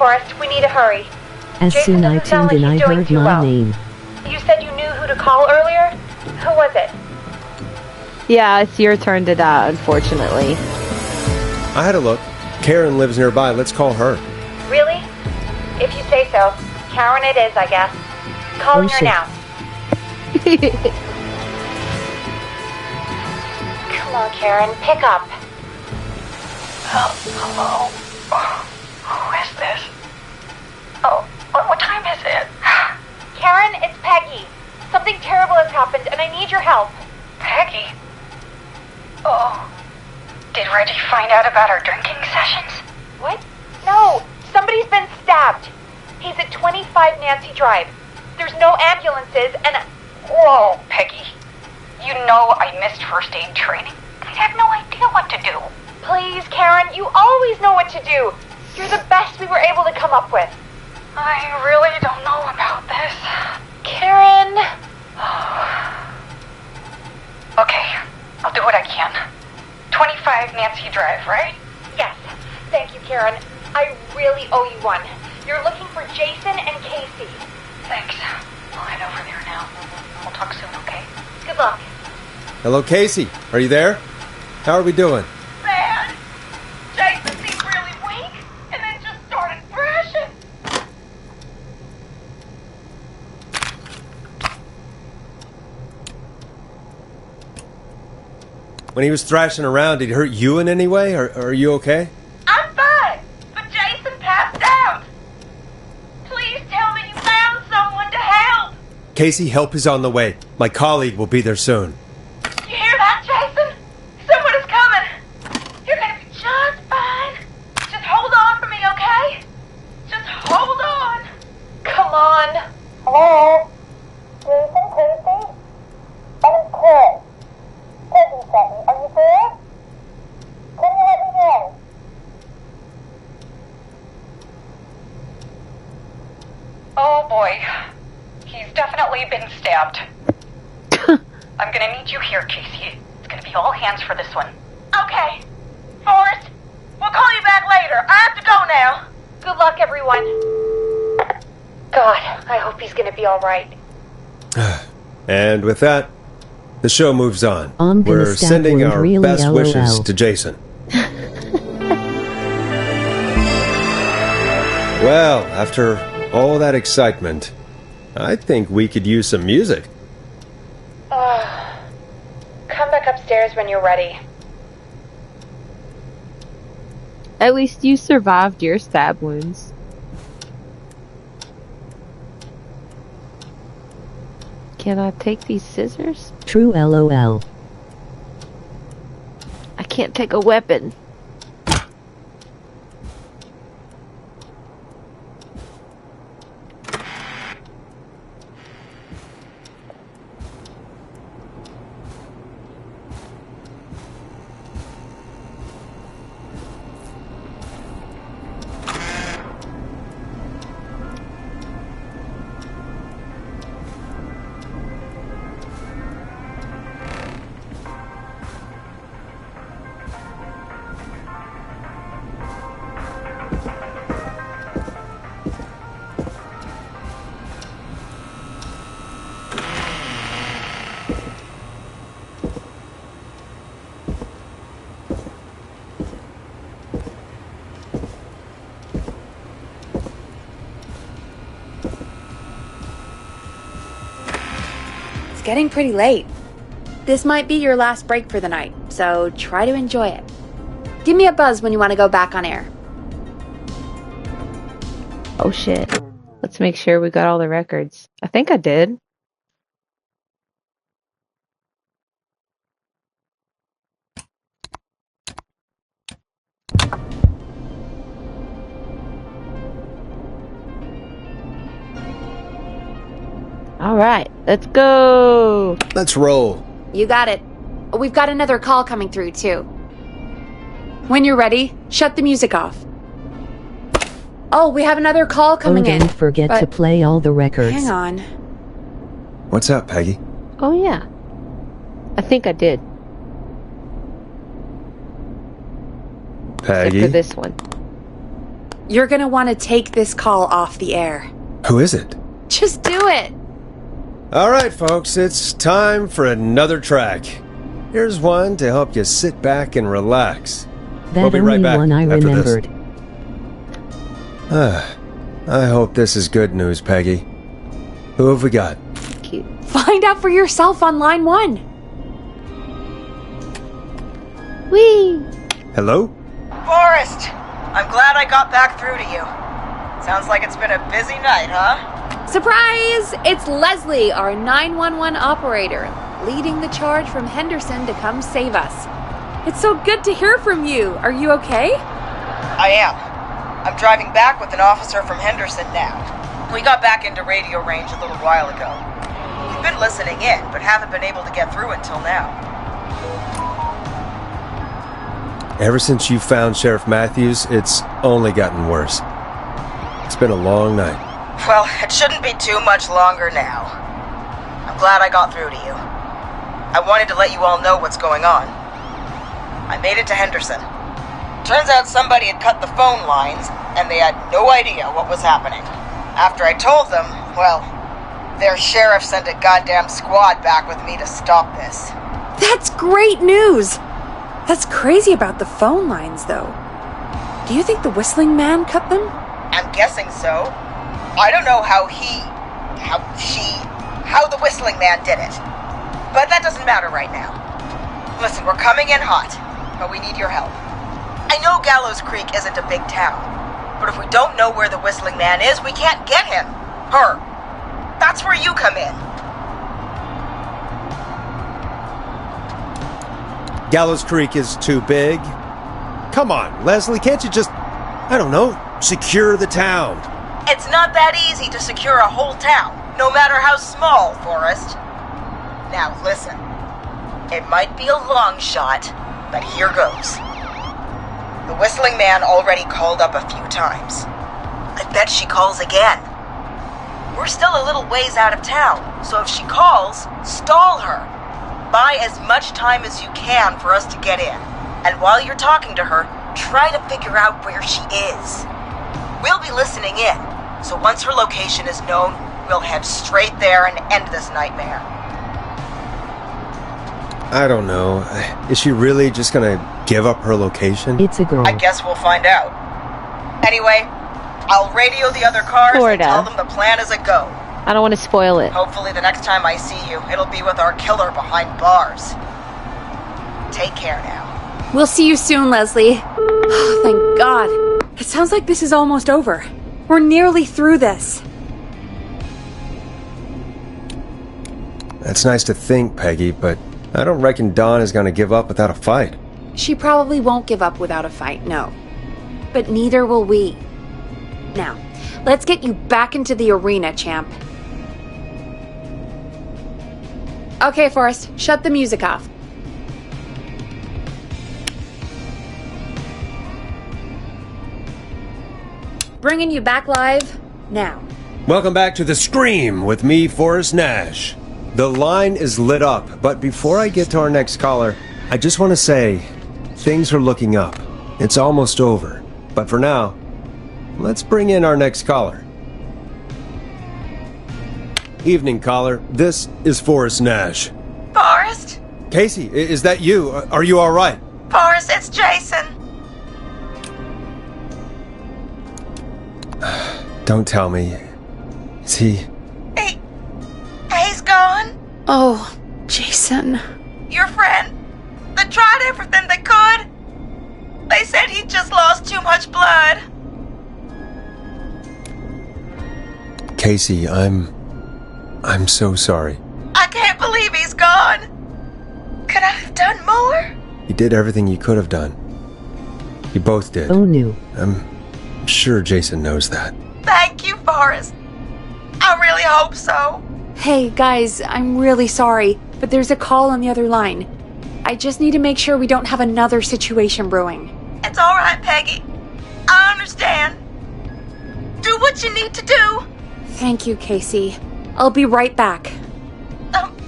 Forrest. We need to hurry. As Jason soon I doesn't sound tuned in, like I he's doing heard too my well. name. You said you knew who to call earlier? Who was it? Yeah, it's your turn to die, unfortunately. I had a look. Karen lives nearby. Let's call her. Really? If you say so. Karen it is, I guess. Calling Oh, her shit. now. Come on, Karen. Pick up. Hello? Who is this? Oh, what time is it? Karen, it's Peggy. Something terrible has happened, and I need your help. Peggy? Oh, did Reggie find out about our drinking sessions? What? No, somebody's been stabbed. He's at 25 Nancy Drive. There's no ambulances, and... Whoa, Peggy. You know I missed first aid training. I have no idea what to do. Please, Karen, you always know what to do. You're the best we were able to come up with. I really don't know about this. Karen... Okay, I'll do what I can. 25 Nancy Drive, right? Yes. Thank you, Karen. I really owe you one. You're looking for Jason and Casey. Thanks. I'll head over there now. We'll talk soon, okay? Good luck. Hello, Casey. Are you there? How are we doing? Bad. Jason seemed really weak, and then just started thrashing. When he was thrashing around, did he hurt you in any way? Or are you okay? I'm fine, but Jason passed out. Please tell me you found someone to help. Casey, help is on the way. My colleague will be there soon. You hear that, Jason? Someone is coming. You're gonna be just fine. Just hold on for me, okay? Just hold on. Come on. Hello? Jason, Casey? I'm Chris. Peggy sent me. Are you there? Can you let me know? Oh boy. He's definitely been stabbed. I'm gonna need you here, Casey. It's gonna be all hands for this one. Okay. Forrest, we'll call you back later. I have to go now. Good luck, everyone. God, I hope he's gonna be alright. And with that, the show moves on. I'm gonna We're stab sending wound our really best LOL. wishes to Jason. Well, after all that excitement, I think we could use some music. Come back upstairs when you're ready. At least you survived your stab wounds. Can I take these scissors? True LOL. I can't take a weapon. It's getting pretty late. This might be your last break for the night, so try to enjoy it. Give me a buzz when you want to go back on air. Oh shit. Let's make sure we got all the records. I think I did. Alright, let's go! Let's roll. You got it. We've got another call coming through, too. When you're ready, shut the music off. Oh, we have another call coming in. Don't forget to but- play all the records. Hang on. What's up, Peggy? Oh yeah. I think I did. Except Peggy? for this one. You're gonna want to take this call off the air. Who is it? Just do it. All right, folks, it's time for another track. Here's one to help you sit back and relax. That We'll be only right back one I after this. remembered. I hope this is good news, Peggy. Who have we got? Cute. Find out for yourself on line 1. Whee! Hello? Forrest, I'm glad I got back through to you. Sounds like it's been a busy night, huh? Surprise! It's Leslie, our 911 operator, leading the charge from Henderson to come save us. It's so good to hear from you. Are you okay? I am. I'm driving back with an officer from Henderson now. We got back into radio range a little while ago. We've been listening in, but haven't been able to get through until now. Ever since you found Sheriff Matthews, it's only gotten worse. It's been a long night. Well, it shouldn't be too much longer now. I'm glad I got through to you. I wanted to let you all know what's going on. I made it to Henderson. Turns out somebody had cut the phone lines, and they had no idea what was happening. After I told them, well, their sheriff sent a goddamn squad back with me to stop this. That's great news! That's crazy about the phone lines, though. Do you think the Whistling Man cut them? I'm guessing so. I don't know how the Whistling Man did it. But that doesn't matter right now. Listen, we're coming in hot, but we need your help. I know Gallows Creek isn't a big town, but if we don't know where the Whistling Man is, we can't get him. Her. That's where you come in. Gallows Creek is too big? Come on, Leslie, can't you just, I don't know, secure the town? It's not that easy to secure a whole town, no matter how small, Forrest. Now listen, it might be a long shot, but here goes. The Whistling Man already called up a few times. I bet she calls again. We're still a little ways out of town, so if she calls, stall her. Buy as much time as you can for us to get in. And while you're talking to her, try to figure out where she is. We'll be listening in, so once her location is known, we'll head straight there and end this nightmare. I don't know. Is she really just gonna give up her location? It's a girl. I guess we'll find out. Anyway, I'll radio the other cars Florida. and tell them the plan is a go. I don't want to spoil it. Hopefully the next time I see you, it'll be with our killer behind bars. Take care now. We'll see you soon, Leslie. Oh, thank God. It sounds like this is almost over. We're nearly through this. That's nice to think, Peggy, but I don't reckon Dawn is gonna give up without a fight. She probably won't give up without a fight, no. But neither will we. Now, let's get you back into the arena, champ. Okay, Forrest, shut the music off. Bringing you back live now. Welcome back to The Scream with me, Forrest Nash. The line is lit up, but before I get to our next caller, I just want to say, things are looking up. It's almost over. But for now, let's bring in our next caller. Evening, caller. This is Forrest Nash. Forrest? Casey, is that you? Are you all right? Forrest, it's Jason. Don't tell me. Is he... He's gone. Oh, Jason. Your friend. They tried everything they could. They said he just lost too much blood. Casey, I'm so sorry. I can't believe he's gone. Could I have done more? You did everything you could have done. You both did. Oh no. I'm sure Jason knows that. Thank you, Forrest. I really hope so. Hey, guys, I'm really sorry, but there's a call on the other line. I just need to make sure we don't have another situation brewing. It's all right, Peggy. I understand. Do what you need to do. Thank you, Casey. I'll be right back.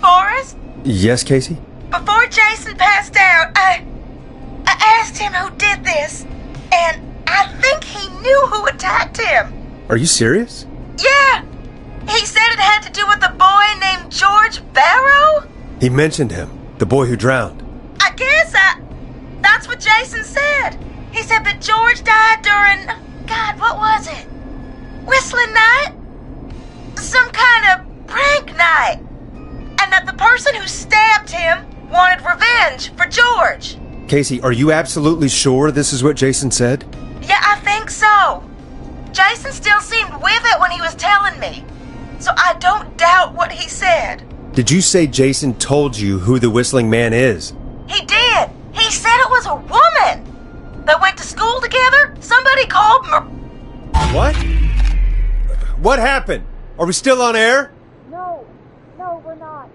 Forrest? Yes, Casey? Before Jason passed out, I asked him who did this, and I think he knew who attacked him. Are you serious? Yeah. He said it had to do with a boy named George Barrow. He mentioned him, the boy who drowned. I guess that's what Jason said. He said that George died during, God, what was it? Whistling night? Some kind of prank night. And that the person who stabbed him wanted revenge for George. Casey, are you absolutely sure this is what Jason said? Yeah, I think so. Jason still seemed with it when he was telling me. So I don't doubt what he said. Did you say Jason told you who the Whistling Man is? He did. He said it was a woman. They went to school together. Somebody called What? What happened? Are we still on air? No, we're not.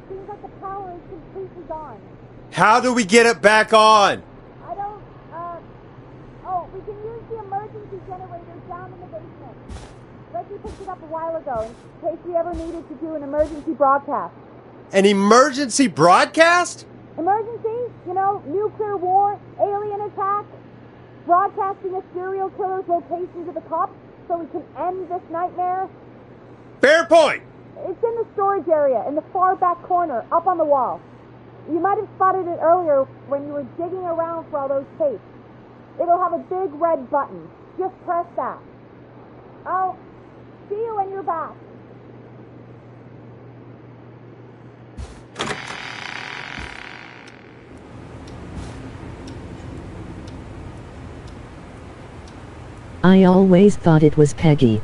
Seems like the power is completely gone. How do we get it back on? I don't, we can use the emergency generators down in the basement. Reggie picked it up a while ago in case we ever needed to do an emergency broadcast. An emergency broadcast? Emergency? You know, nuclear war, alien attack, broadcasting a serial killer's location to the cops so we can end this nightmare. Fair point! It's in the storage area, in the far back corner, up on the wall. You might have spotted it earlier when you were digging around for all those tapes. It'll have a big red button. Just press that. I'll see you when you're back. I always thought it was Peggy.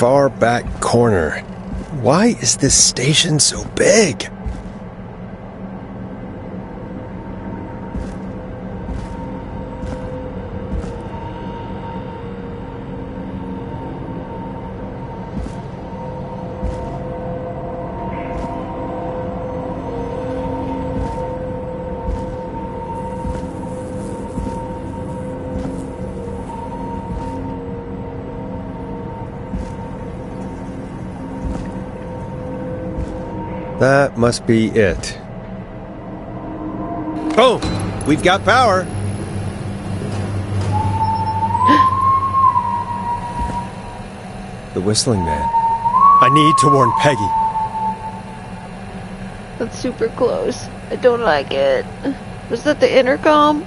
Far back corner. Why is this station so big? That must be it. Oh, we've got power. The Whistling Man. I need to warn Peggy. That's super close. I don't like it. Was that the intercom?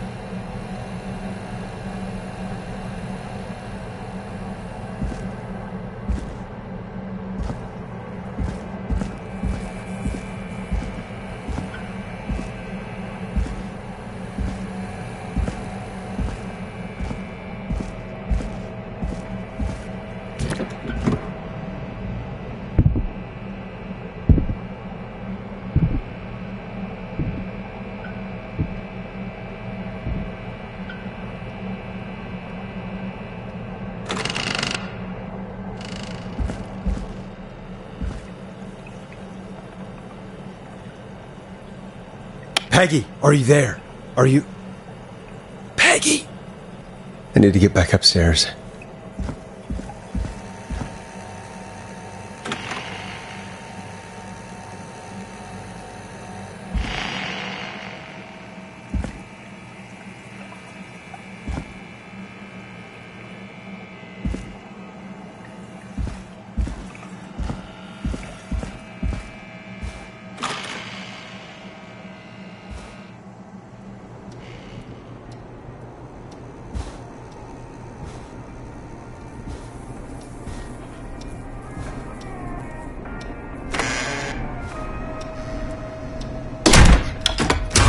Peggy, are you there? Are you... Peggy! I need to get back upstairs.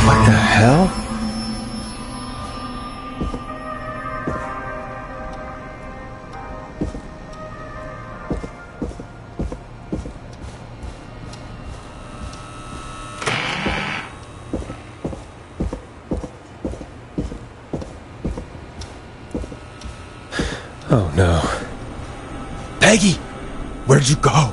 What the hell? Oh no. Peggy! Where'd you go?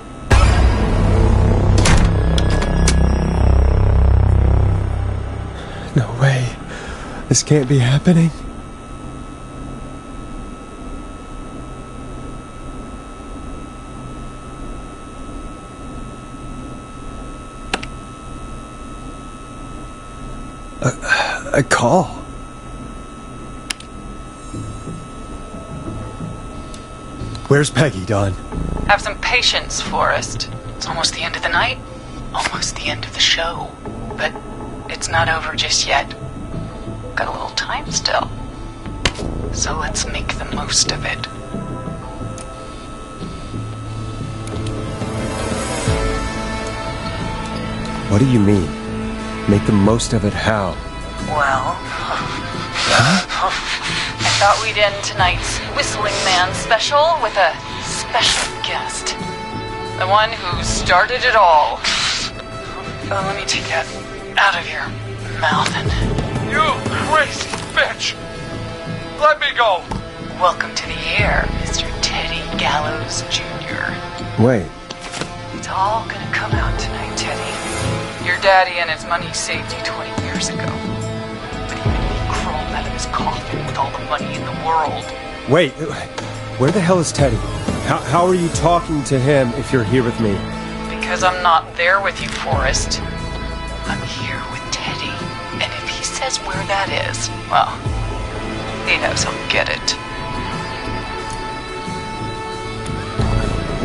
No way. This can't be happening. A call. Where's Peggy, Don? Have some patience, Forrest. It's almost the end of the night. Almost the end of the show. But it's not over just yet. Got a little time still. So let's make the most of it. What do you mean? Make the most of it how? Well... I thought we'd end tonight's Whistling Man special with a special guest. The one who started it all. Let me take that out of your mouth and... You crazy bitch! Let me go! Welcome to the air, Mr. Teddy Gallows Jr. Wait. It's all gonna come out tonight, Teddy. Your daddy and his money saved you 20 years ago. But even if he crawled out of his coffin with all the money in the world... Wait, where the hell is Teddy? How are you talking to him if you're here with me? Because I'm not there with you, Forrest. I'm here with Teddy. And if he says where that is, well, he knows he'll get it.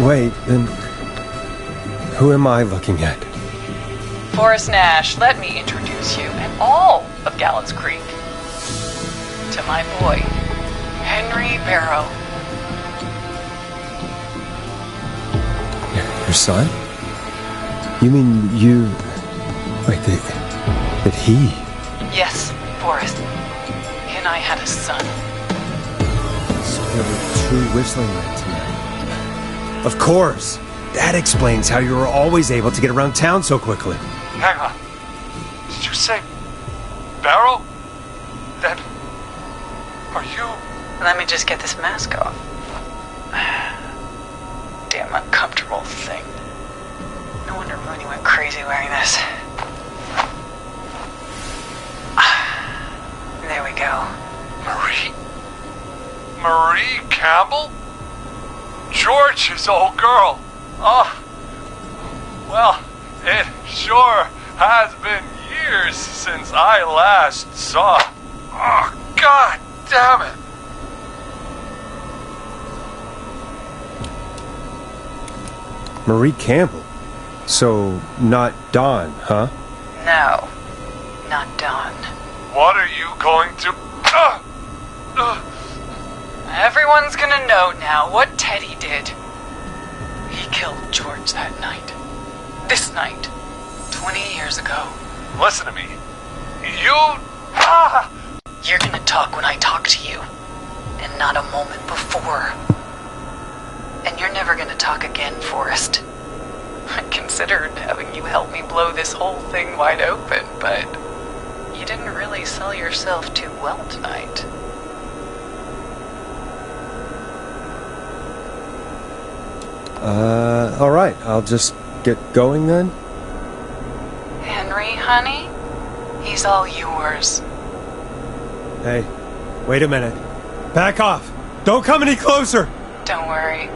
Wait, then... Who am I looking at? Forrest Nash, let me introduce you and all of Gallows Creek to my boy, Henry Barrow. Your son? You mean you... Wait, that he... Yes, Forrest. He and I had a son. So there were two whistling men tonight. Of course! That explains how you were always able to get around town so quickly. Hang on. Did you say Barrow? Then are you... Let me just get this mask off. Damn uncomfortable thing. No wonder Rooney went crazy wearing this. There we go. Marie Campbell? George's old girl. Oh, well, it sure has been years since I last saw. Oh, God damn it. Marie Campbell? So, not Dawn, huh? No, not Dawn. What are you going to... Everyone's gonna know now what Teddy did. He killed George that night. This night. 20 years ago. Listen to me. You... You're gonna talk when I talk to you. And not a moment before. And you're never gonna talk again, Forrest. I considered having you help me blow this whole thing wide open, but you didn't really sell yourself too well tonight. Alright, I'll just get going then? Henry, honey? He's all yours. Hey, wait a minute. Back off! Don't come any closer! Don't worry.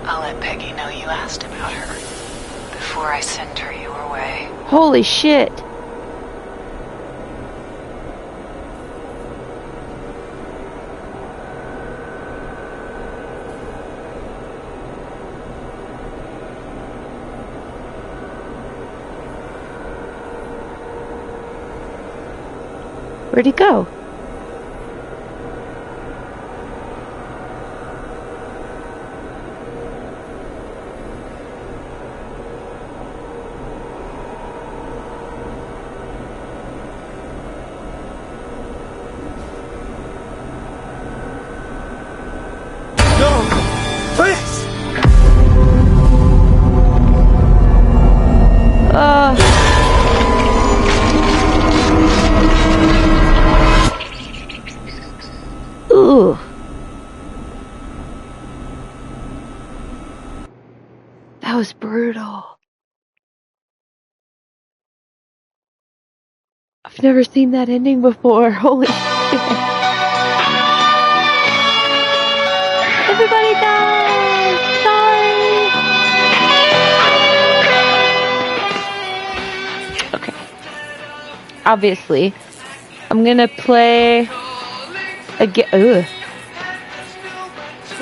I'll let Peggy know you asked about her before I send her your way. Holy shit. Where'd he go? Ooh. That was brutal. I've never seen that ending before. Holy shit. Everybody dies! Sorry! Okay. Obviously, I'm gonna play again.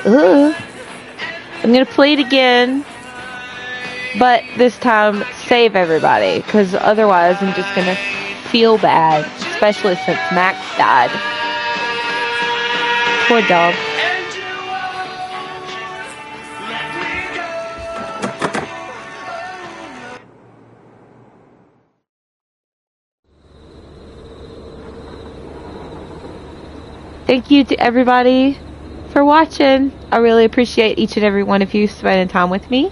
I'm gonna play it again, but this time save everybody, because otherwise I'm just gonna feel bad, especially since Max died. Poor dog. Thank you to everybody for watching. I really appreciate each and every one of you spending time with me.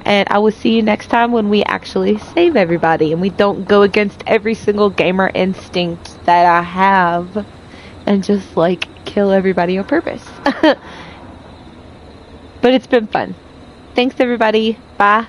And I will see you next time when we actually save everybody and we don't go against every single gamer instinct that I have and just like kill everybody on purpose. But it's been fun. Thanks everybody. Bye.